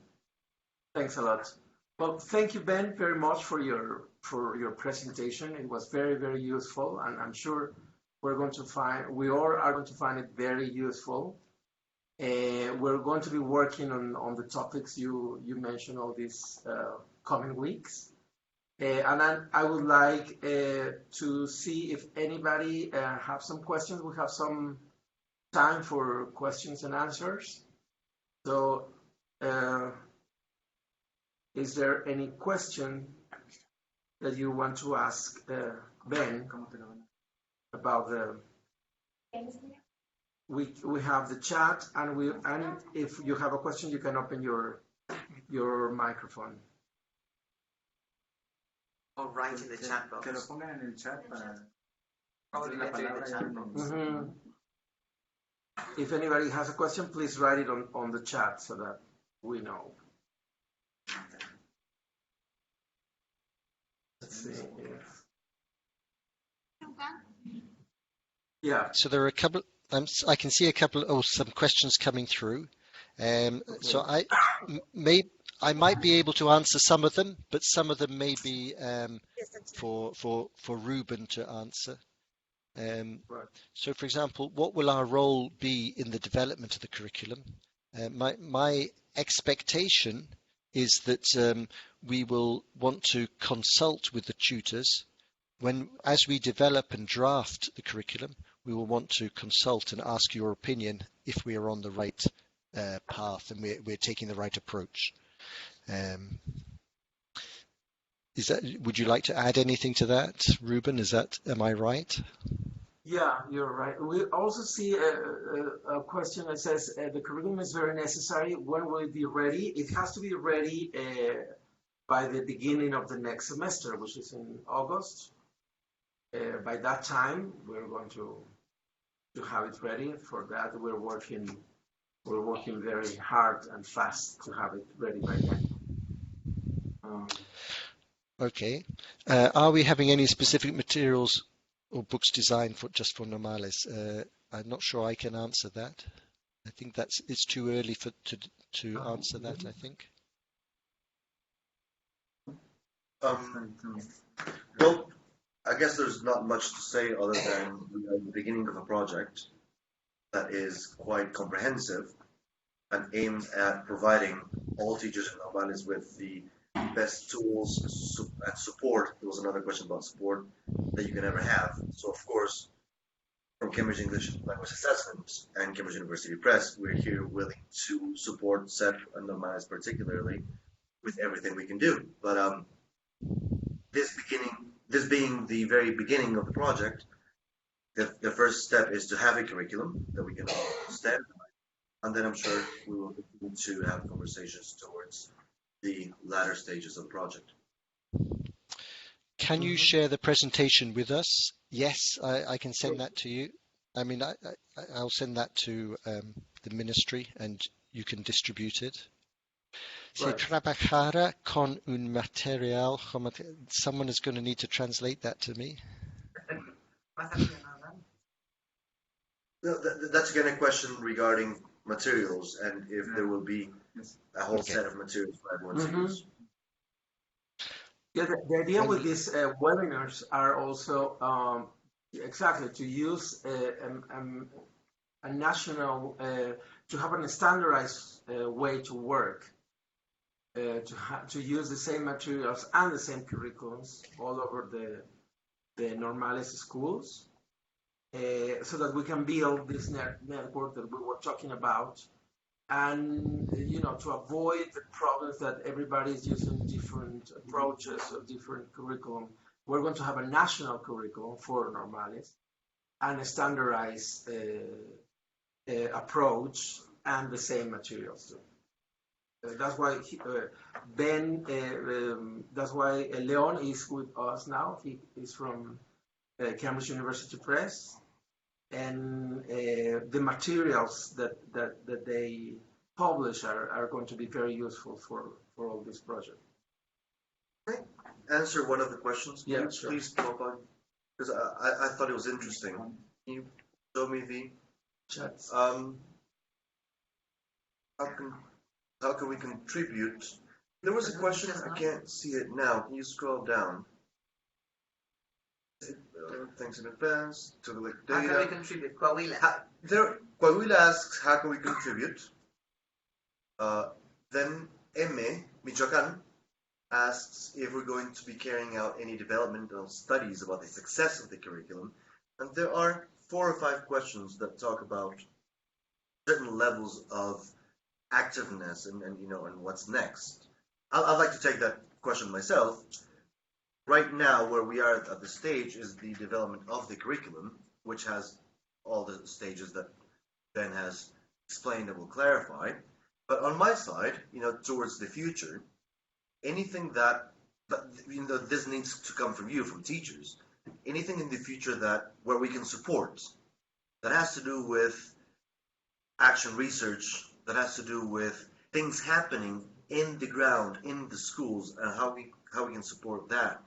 Thanks a lot. Well, thank you, Ben, very much for your presentation. It was very, very useful, and I'm sure we all are going to find it very useful. We're going to be working on the topics you mentioned all these coming weeks. And I would like to see if anybody have some questions. We have some time for questions and answers. So is there any question that you want to ask Ben about the... We have the chat, and if you have a question, you can open your microphone. Or write in the chat box. Que lo pongan en el chat para... Mm-hmm. If anybody has a question, please write it on the chat so that we know. Let's see if... Yeah. So there are a couple. I can see a couple. Some questions coming through. So I might be able to answer some of them, but some of them may be for Ruben to answer. So, for example, what will our role be in the development of the curriculum? My expectation is that we will want to consult with the tutors as we develop and draft the curriculum. We will want to consult and ask your opinion if we are on the right path and we're taking the right approach. Would you like to add anything to that, Ruben? Am I right? Yeah, you're right. We also see a question that says the curriculum is very necessary. When will it be ready? It has to be ready by the beginning of the next semester, which is in August. By that time, we're going to have it ready. For that, we're working very hard and fast to have it ready by then. Okay. Are we having any specific materials or books designed just for Normales? I'm not sure I can answer that. I think it's too early to answer that, I think. Well, I guess there's not much to say other than we are at the beginning of a project that is quite comprehensive and aimed at providing all teachers in Normales with the best tools and support. There was another question about support that you can ever have. So, of course, from Cambridge English Language Assessment and Cambridge University Press, we're here willing to support CEP and Normales particularly with everything we can do. But this being the very beginning of the project, the first step is to have a curriculum that we can all stand by, and then I'm sure we will continue to have conversations towards the latter stages of the project. Can you share the presentation with us? Yes, I can send that to you. I mean, I'll send that to the ministry and you can distribute it. Se trabajara con un material. Someone is going to need to translate that to me. That's again a question regarding materials and if there will be a whole set of materials for everyone to use. Yeah, the idea with these webinars are also exactly to use a national, to have a standardized way to work, to use the same materials and the same curriculums all over the Normales schools, so that we can build this network that we were talking about. And, to avoid the problems that everybody is using different approaches or different curriculum, we're going to have a national curriculum for Normales and a standardized approach and the same materials too. That's why that's why Leon is with us now. He is from Cambridge University Press. and the materials that they publish are going to be very useful for all this project. Can I answer one of the questions? Yeah, sure. Please, because I thought it was interesting. Can you show me the chats? How can we contribute? There was a question, I can't see it now. Can you scroll down? Thanks in advance. To the data. How can we contribute? Coahuila. Coahuila asks, how can we contribute? Then Michoacan, asks if we're going to be carrying out any developmental studies about the success of the curriculum. And there are 4 or 5 questions that talk about certain levels of activeness and what's next. I'd like to take that question myself. Right now, where we are at the stage is the development of the curriculum, which has all the stages that Ben has explained and will clarify. But on my side, towards the future, anything that this needs to come from you, from teachers, anything in the future where we can support, that has to do with action research, that has to do with things happening in the ground, in the schools, and how we can support that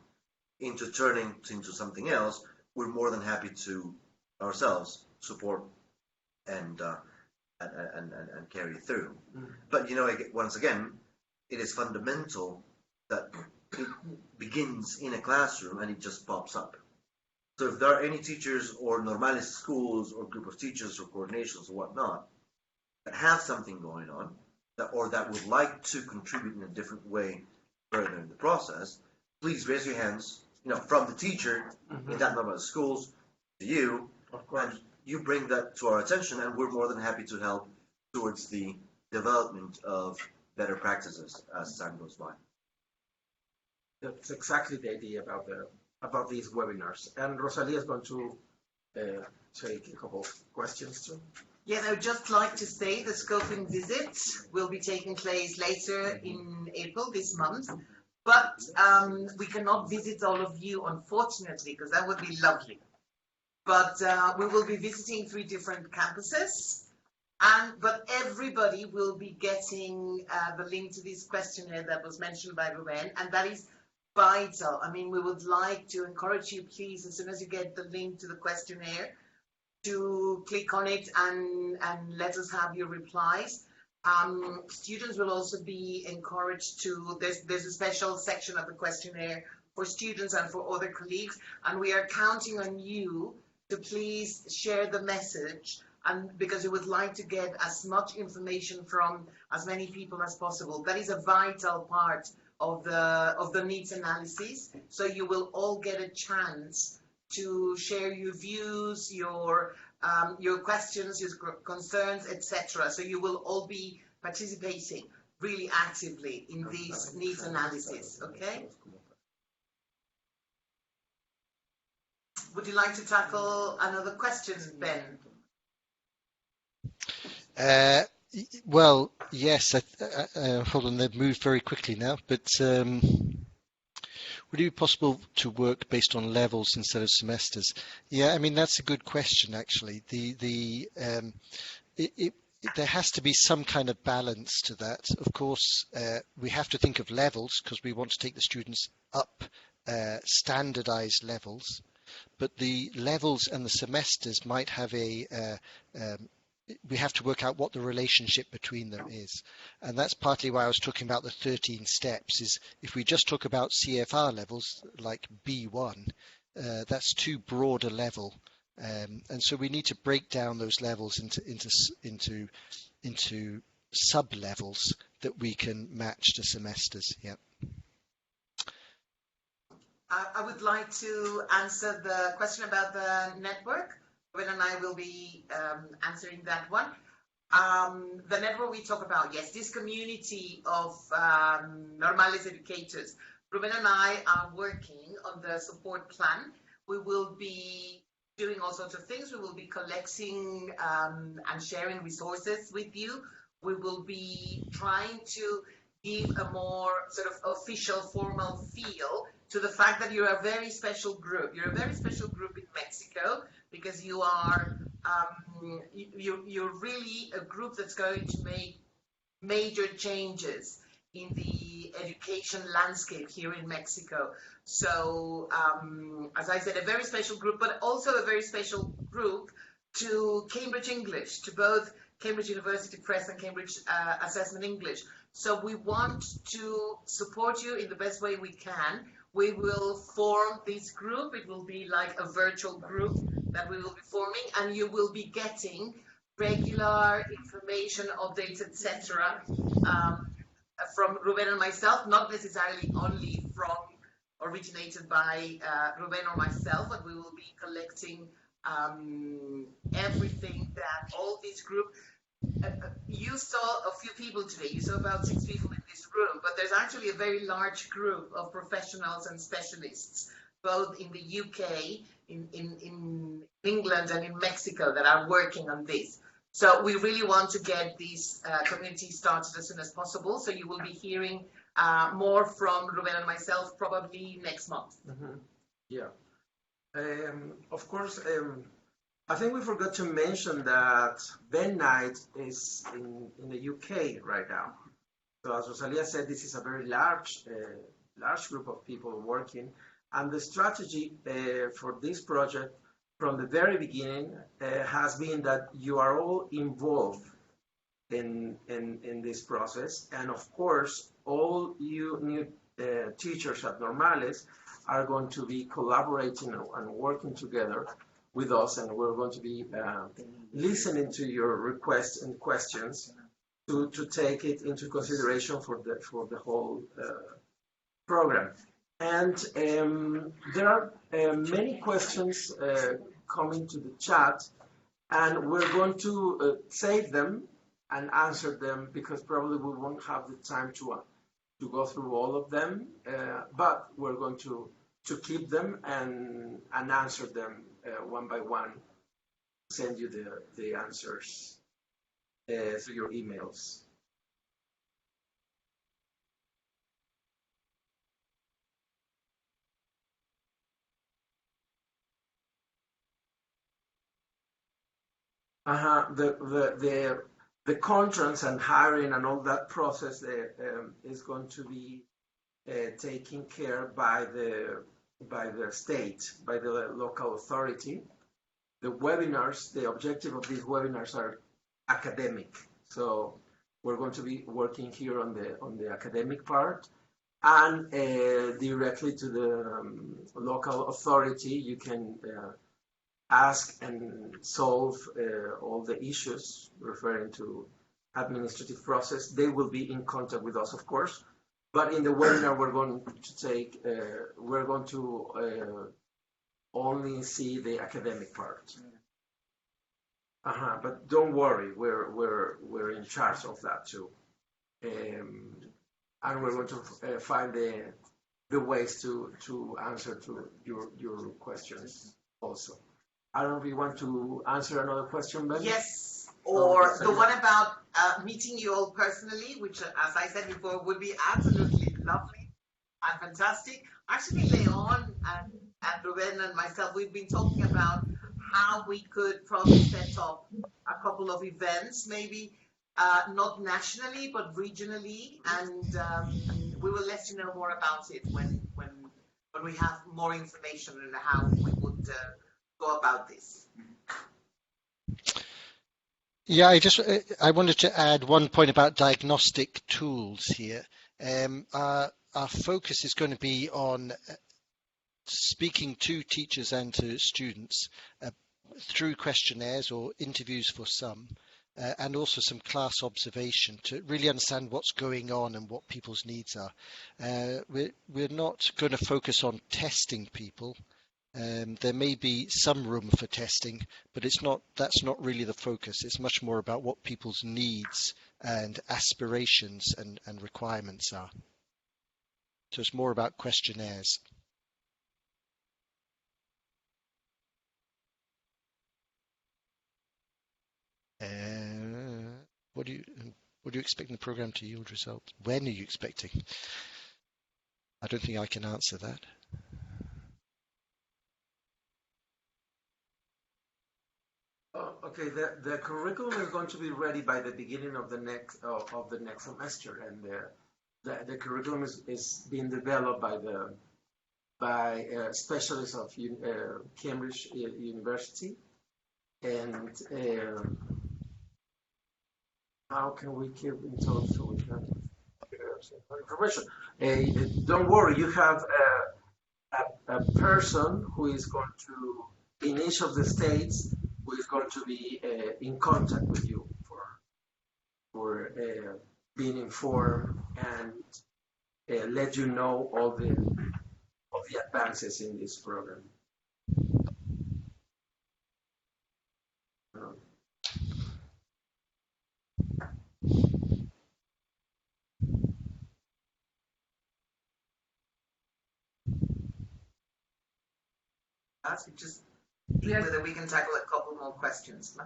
into turning into something else, we're more than happy to ourselves support and carry through. But once again, it is fundamental that it begins in a classroom and it just pops up. So if there are any teachers or Normales schools or group of teachers or coordinations or whatnot that have something going on, that would like to contribute in a different way further in the process, please raise your hands, from the teacher in that number of schools to you, and you bring that to our attention, and we're more than happy to help towards the development of better practices as time goes by. That's exactly the idea about these webinars. And Rosalia is going to take a couple of questions too. Yeah, I would just like to say the scoping visit will be taking place later in April this month. But we cannot visit all of you, unfortunately, because that would be lovely. But we will be visiting 3 different campuses. But everybody will be getting the link to this questionnaire that was mentioned by Ruben, and that is vital. I mean, we would like to encourage you, please, as soon as you get the link to the questionnaire, to click on it and let us have your replies. Students will also be encouraged to, there's a special section of the questionnaire for students and for other colleagues, and we are counting on you to please share the message, and because we would like to get as much information from as many people as possible. That is a vital part of the needs analysis, so you will all get a chance to share your views, your questions, your concerns, etc. So you will all be participating really actively in these needs analysis, okay? Would you like to tackle another question, Ben? Well, yes. Hold on, they've moved very quickly now, but would it be possible to work based on levels instead of semesters? Yeah, I mean, that's a good question, actually. There has to be some kind of balance to that. Of course, we have to think of levels because we want to take the students up standardized levels, but the levels and the semesters might have we have to work out what the relationship between them is. And that's partly why I was talking about the 13 steps, is if we just talk about CFR levels like B1, that's too broad a level. And so we need to break down those levels into sub-levels that we can match to semesters. Yeah. I would like to answer the question about the network. Ruben and I will be answering that one. The network we talk about, yes, this community of Normales educators. Ruben and I are working on the support plan. We will be doing all sorts of things. We will be collecting and sharing resources with you. We will be trying to give a more sort of official, formal feel to the fact that you're a very special group. You're a very special group in Mexico because you are you're really a group that's going to make major changes in the education landscape here in Mexico. So, as I said, a very special group, but also a very special group to Cambridge English, to both Cambridge University Press and Cambridge Assessment English. So we want to support you in the best way we can. We will form this group. It will be like a virtual group that we will be forming, and you will be getting regular information, updates, etc. From Ruben and myself, not necessarily only from originated by Ruben or myself, but we will be collecting everything that all this group. You saw a few people today. You saw about 6 people in this room, but there's actually a very large group of professionals and specialists, both in the UK, in England, and in Mexico, that are working on this. So we really want to get this community started as soon as possible. So you will be hearing more from Ruben and myself probably next month. Mm-hmm. Yeah. Of course, I think we forgot to mention that Ben Knight is in the UK right now. So as Rosalia said, this is a very large group of people working. And the strategy for this project from the very beginning has been that you are all involved in this process. And of course, all you new teachers at Normales are going to be collaborating and working together with us, and we're going to be listening to your requests and questions to take it into consideration for the whole program. And there are many questions coming to the chat, and we're going to save them and answer them because probably we won't have the time to go through all of them, but we're going to keep them and answer them one by one, send you the answers through your emails. The contracts and hiring and all that process is going to be taken care by the state, by the local authority. The webinars, the objective of these webinars are academic. So we're going to be working here on the academic part, and directly to the local authority. You can ask and solve all the issues referring to administrative process. They will be in contact with us, of course. But in the webinar, we're going to only see the academic part. But don't worry, we're in charge of that too, and we're going to find the ways to answer to your questions also. I don't know if you want to answer another question, Ben? Yes, or the one about meeting you all personally, which, as I said before, would be absolutely lovely and fantastic. Actually, Leon and Ruben and myself, we've been talking about how we could probably set up a couple of events, maybe not nationally, but regionally, and we will let you know more about it when we have more information on how we would go about this. Yeah, I wanted to add one point about diagnostic tools here. Our focus is going to be on speaking to teachers and to students through questionnaires or interviews for some, and also some class observation to really understand what's going on and what people's needs are. We're not going to focus on testing people. There may be some room for testing, but that's not really the focus. It's much more about what people's needs and aspirations and requirements are. So it's more about questionnaires. What do you expect the program to yield results? When are you expecting? I don't think I can answer that. Okay, the curriculum is going to be ready by the beginning of the next semester, and the curriculum is being developed by specialists of Cambridge University, and how can we keep in touch so we can information? Don't worry, you have a person who is going to, in each of the states, who is going to be in contact with you for being informed and let you know all the advances in this program. Just whether we can tackle a couple more questions.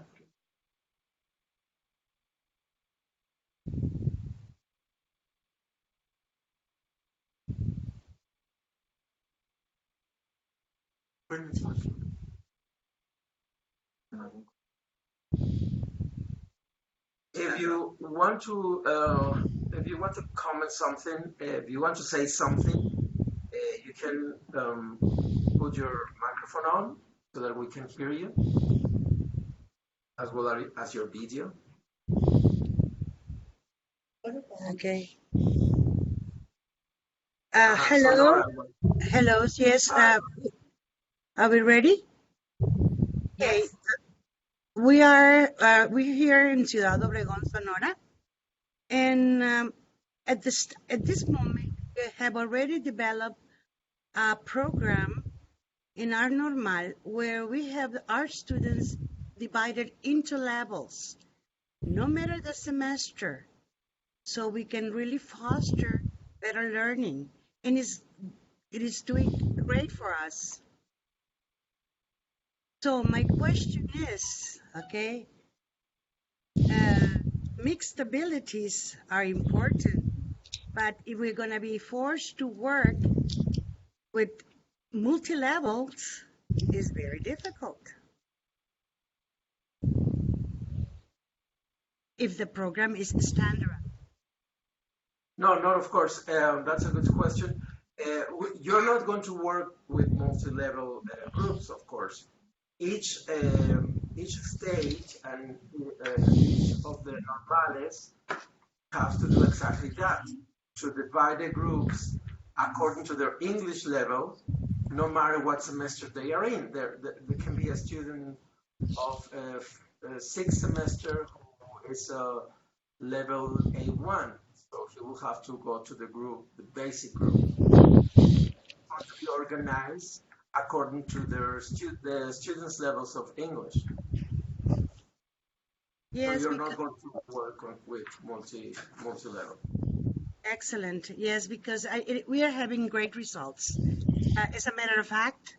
If you want to comment something, if you want to say something, you can put your microphone on so that we can hear you, as well as your video. Okay. Hello. Hello. Yes. Are we ready? Yes. We're here in Ciudad Obregón, Sonora, and at this moment we have already developed a program in our normal where we have our students divided into levels, no matter the semester, so we can really foster better learning, and it is doing great for us. So my question is, okay, mixed abilities are important, but if we're going to be forced to work with multi-levels, it's very difficult. If the program is standard. No, of course. That's a good question. You're not going to work with multi-level groups, of course. Each stage and each of the normales have to do exactly that, to divide the groups according to their English level, no matter what semester they are in. There can be a student of sixth semester who is level A1, so he will have to go to the group, the basic group, to be organized according to the students' levels of English. Yes, so you're not going to work with multi-level. Excellent. Yes, because we are having great results. As a matter of fact,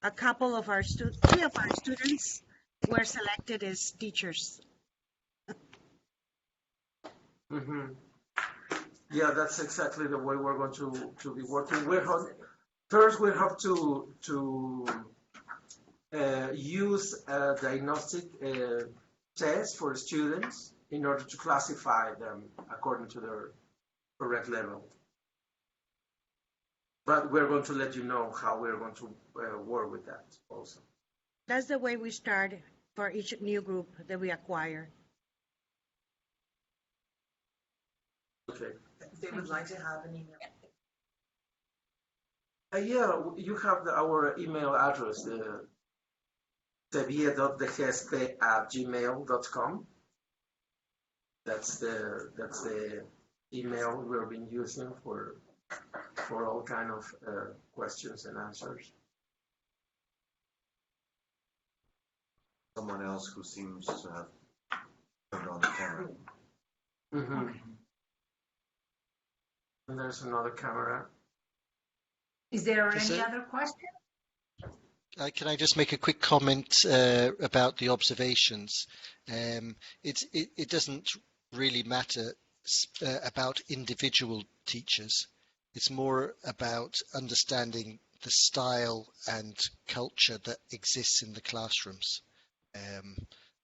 three of our students were selected as teachers. Mm-hmm. Yeah, that's exactly the way we're going to be working. First, we have to use a diagnostic test for students in order to classify them according to their correct level. But we're going to let you know how we're going to work with that also. That's the way we start for each new group that we acquire. Okay. They would like to have an email. Yeah, you have our email address, sevilla.degespe@gmail.com. That's the email we've been using for all kind of questions and answers. Someone else who seems to have turned on the camera. Mm-hmm. And there's another camera. Is there any other question? Can I just make a quick comment about the observations? It doesn't really matter about individual teachers. It's more about understanding the style and culture that exists in the classrooms.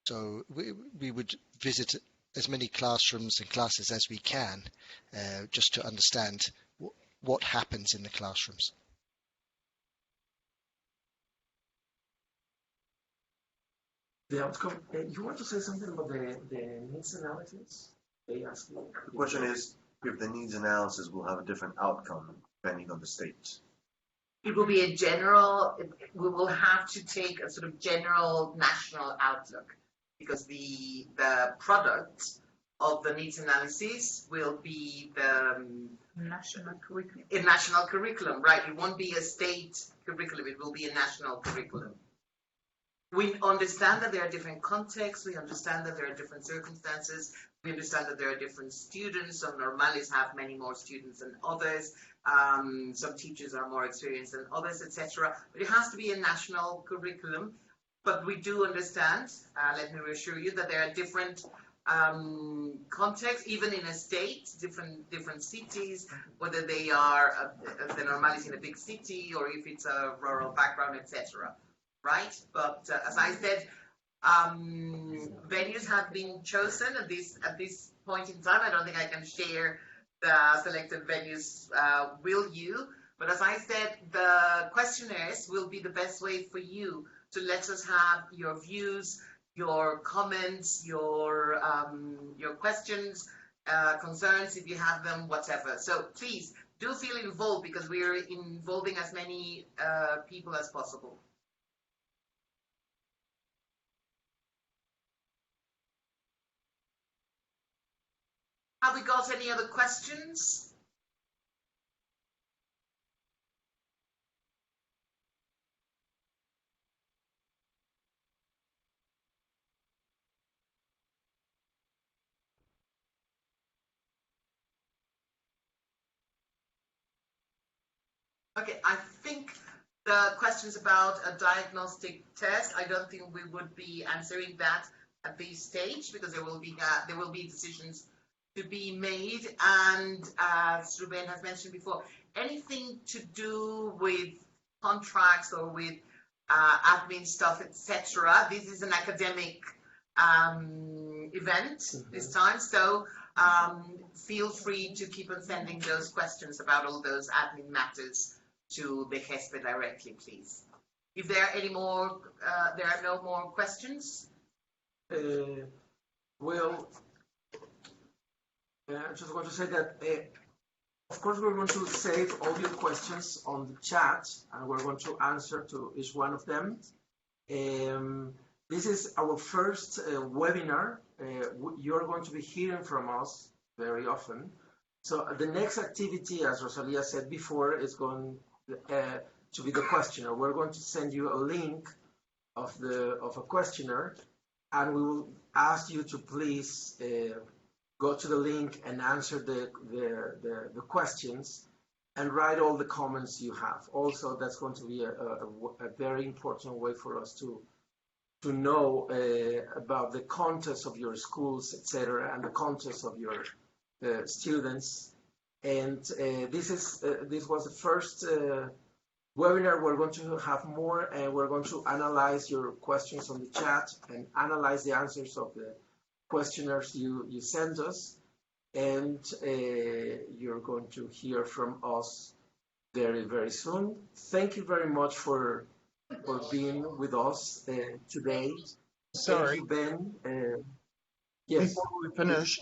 So we would visit as many classrooms and classes as we can, just to understand what happens in the classrooms. The outcome. You want to say something about the needs analysis? They asked me. The question is if the needs analysis will have a different outcome depending on the state. It will be a general, we will have to take a sort of general national outlook, because the product of the needs analysis will be the national curriculum. A national curriculum, right? It won't be a state curriculum, it will be a national curriculum. We understand that there are different contexts, we understand that there are different circumstances, we understand that there are different students. Some normales have many more students than others, some teachers are more experienced than others, etc. But it has to be a national curriculum. But we do understand, let me reassure you, that there are different contexts, even in a state, different cities, whether they are the normales in a big city or if it's a rural background, etc. Right? But as I said, venues have been chosen at this point in time. I don't think I can share the selected venues with you. But as I said, the questionnaires will be the best way for you to let us have your views, your comments, your questions, concerns, if you have them, whatever. So please do feel involved, because we're involving as many people as possible. Have we got any other questions? Okay, I think the questions about a diagnostic test, I don't think we would be answering that at this stage, because there will be decisions to be made. And as Ruben has mentioned before, anything to do with contracts or with admin stuff, etc. This is an academic event this time, so feel free to keep on sending those questions about all those admin matters to the GESPE directly, please. If there are any more, there are no more questions. Well, I just want to say that, of course, we're going to save all your questions on the chat, and we're going to answer to each one of them. This is our first webinar. You're going to be hearing from us very often. So the next activity, as Rosalia said before, is going to be the questionnaire. We're going to send you a link of a questionnaire, and we will ask you to please go to the link and answer the questions and write all the comments you have. Also, that's going to be a very important way for us to know about the context of your schools, etc., and the context of your students. And this was the first webinar. We're going to have more, and we're going to analyze your questions on the chat and analyze the answers of the questionnaires you send us, and you're going to hear from us very, very soon. Thank you very much for being with us today. Sorry, thank you, Ben. Yes. Before we finish,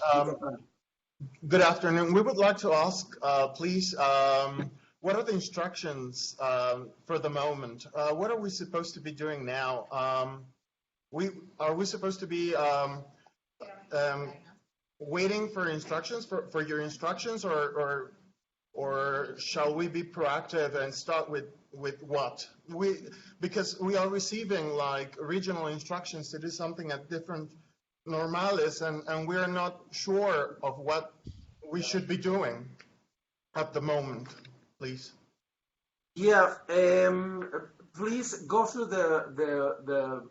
good afternoon. We would like to ask, please, what are the instructions for the moment? What are we supposed to be doing now? Are we supposed to be waiting for instructions, for your instructions, or shall we be proactive and start with what? Because we are receiving like regional instructions to do something at different normales, and we are not sure of what we should be doing at the moment, please. Yeah, please go through the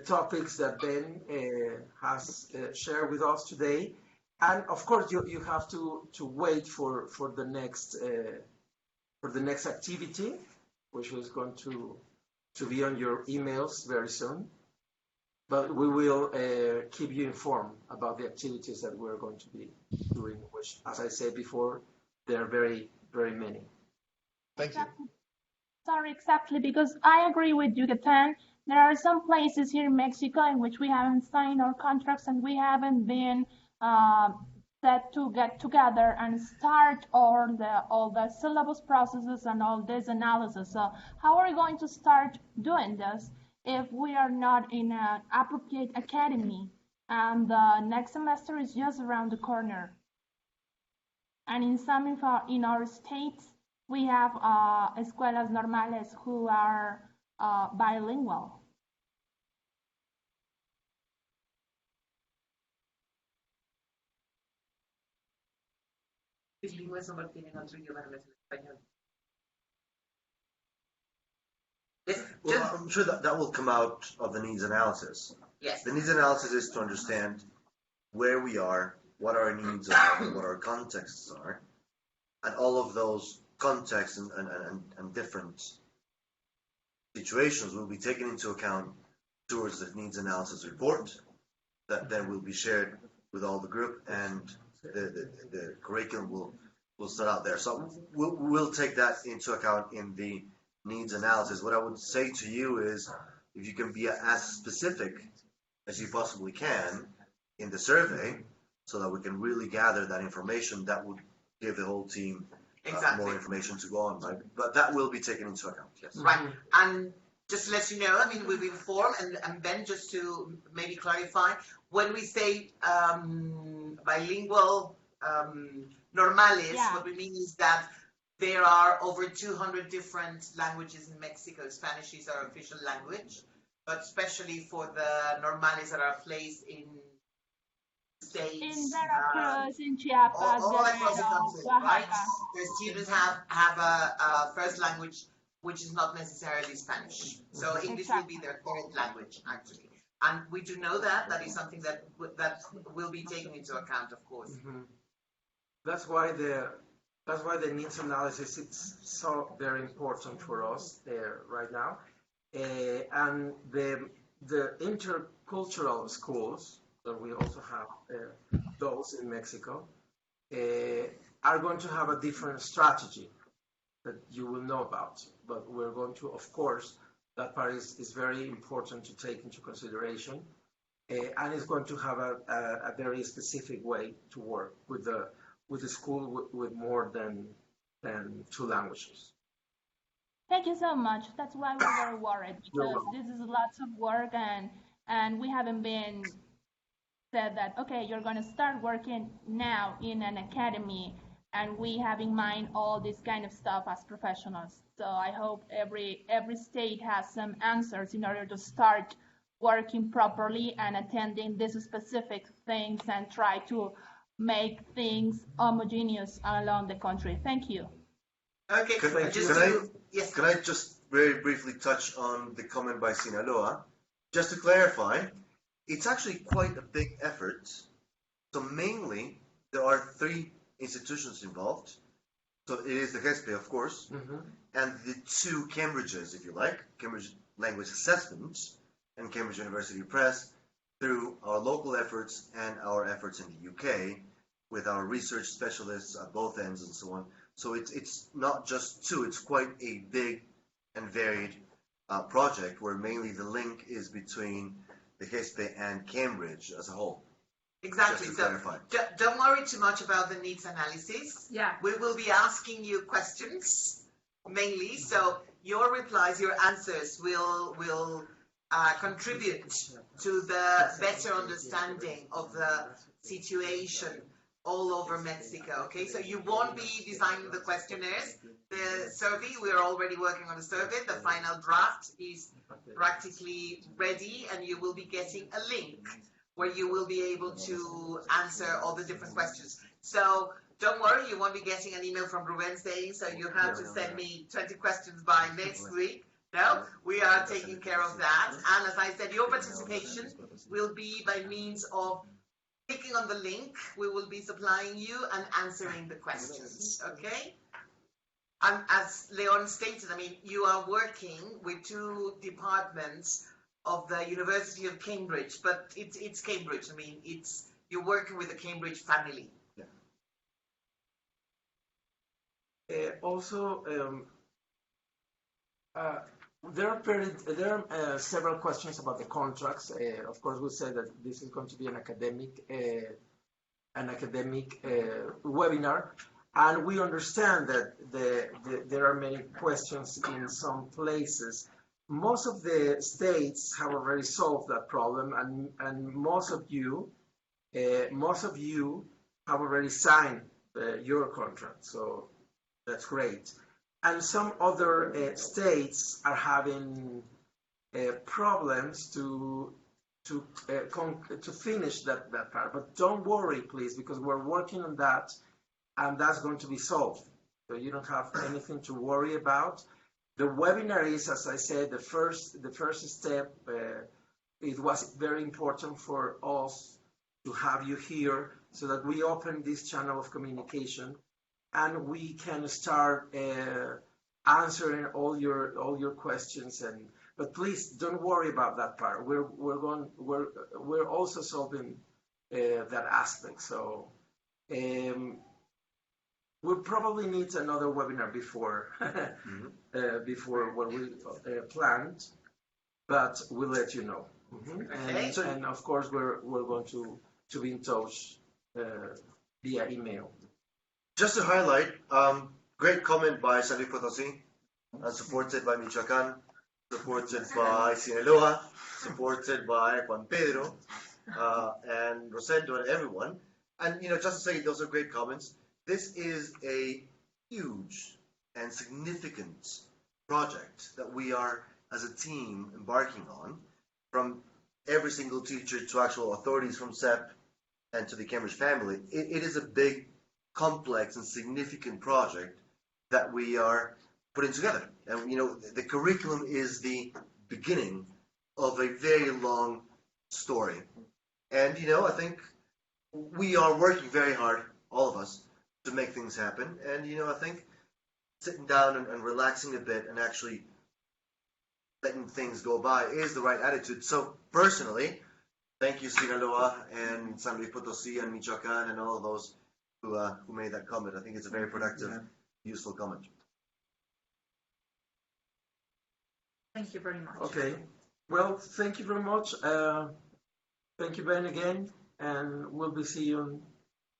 topics that Ben has shared with us today, and of course you have to wait for the next activity, which is going to be on your emails very soon. but we will keep you informed about the activities that we're going to be doing, which, as I said before, there are very, very many. Thank you. Sorry, exactly, because I agree with Yucatan. There are some places here in Mexico in which we haven't signed our contracts and we haven't been set to get together and start all the syllabus processes and all this analysis. So how are we going to start doing this if we are not in an appropriate academy and the next semester is just around the corner? And in some in our states, we have escuelas normales who are bilingual. Bilingües no tienen otro idioma en el español. Well, I'm sure that will come out of the needs analysis. Yes. The needs analysis is to understand where we are, what our needs are, and what our contexts are, and all of those contexts and different situations will be taken into account towards the needs analysis report that then will be shared with all the group, and the curriculum will start out there. So we'll take that into account in the needs analysis. What I would say to you is, if you can be as specific as you possibly can in the survey, so that we can really gather that information, that would give the whole team more information to go on, right? But that will be taken into account, yes. Right, and just to let you know, I mean, we've informed, and then just to maybe clarify, when we say bilingual normales, what we mean is that there are over 200 different languages in Mexico. Spanish is our official language, but especially for the normales that are placed in states. In Veracruz, in Chiapas, all across the country, right? Oaxaca. The students have a first language which is not necessarily Spanish. So English will be their third language, actually. And we do know that is something that will be taken into account, of course. Mm-hmm. That's why the needs analysis is so very important for us right now. And the intercultural schools, that we also have those in Mexico, are going to have a different strategy that you will know about. But we're going to, of course, that part is very important to take into consideration, and it's going to have a very specific way to work with the school with more than 2 languages. Thank you so much. That's why we were worried, because this is lots of work, and we haven't been said that, okay, you're going to start working now in an academy, and we have in mind all this kind of stuff as professionals. So I hope every state has some answers in order to start working properly and attending these specific things and try to make things homogeneous along the country. Thank you. Okay, Can I just very briefly touch on the comment by Sinaloa? Just to clarify, it's actually quite a big effort. So mainly, there are 3 institutions involved. So it is the GESPE, of course, and the 2 Cambridges, if you like, Cambridge Language Assessment and Cambridge University Press, through our local efforts and our efforts in the UK, with our research specialists at both ends and so on. So it's not just 2, it's quite a big and varied project, where mainly the link is between the GESPE and Cambridge as a whole. Exactly. So don't worry too much about the needs analysis. Yeah. We will be asking you questions mainly. So your replies, your answers will contribute to the better understanding of the situation all over Mexico. Okay. So you won't be designing the questionnaires. The survey, we're already working on the survey. The final draft is practically ready, and you will be getting a link where you will be able to answer all the different questions. So don't worry, you won't be getting an email from Ruben saying, so you have to send me 20 questions by next week. No, we are taking care of that. And as I said, your participation will be by means of clicking on the link. We will be supplying you and answering the questions, okay? And as Leon stated, I mean, you are working with 2 departments of the University of Cambridge, but it's Cambridge. I mean, you're working with the Cambridge family. Also, there are several questions about the contracts. Of course, we said that this is going to be an academic webinar, and we understand that there are many questions in some places. Most of the states have already solved that problem, and most of you have already signed your contract. So that's great. And some other states are having problems to finish that part. But don't worry, please, because we're working on that, and that's going to be solved. So you don't have anything to worry about. The webinar is, as I said, the first step. It was very important for us to have you here so that we open this channel of communication and we can start answering all your questions. But please don't worry about that part. We're also solving that aspect. So we'll probably need another webinar before before what we planned, but we'll let you know. Okay. And of course, we're going to be in touch via email. Just to highlight, great comment by San Luis Potosí, supported by Michoacán, supported by Sinaloa, supported by Juan Pedro, and Rosendo and everyone. And, just to say, those are great comments. This is a huge and significant project that we are, as a team, embarking on, from every single teacher to actual authorities from CEP and to the Cambridge family. It is a big, complex, and significant project that we are putting together. And, the curriculum is the beginning of a very long story. And, I think we are working very hard, all of us, to make things happen. And, I think sitting down and relaxing a bit and actually letting things go by is the right attitude. So personally, thank you, Sinaloa and San Luis Potosí and Michoacán and all of those who made that comment. I think it's a very productive, useful comment. Thank you very much. Okay. Well, thank you very much. Thank you, Ben, again. And we'll be seeing you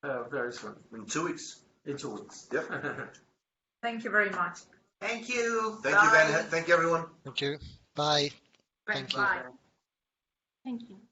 very soon. In 2 weeks. In 2 weeks. Yep. Thank you very much. Thank you. Thank you, Ben. Thank you, everyone. Thank you. Bye. Thank you. Bye. Thank you.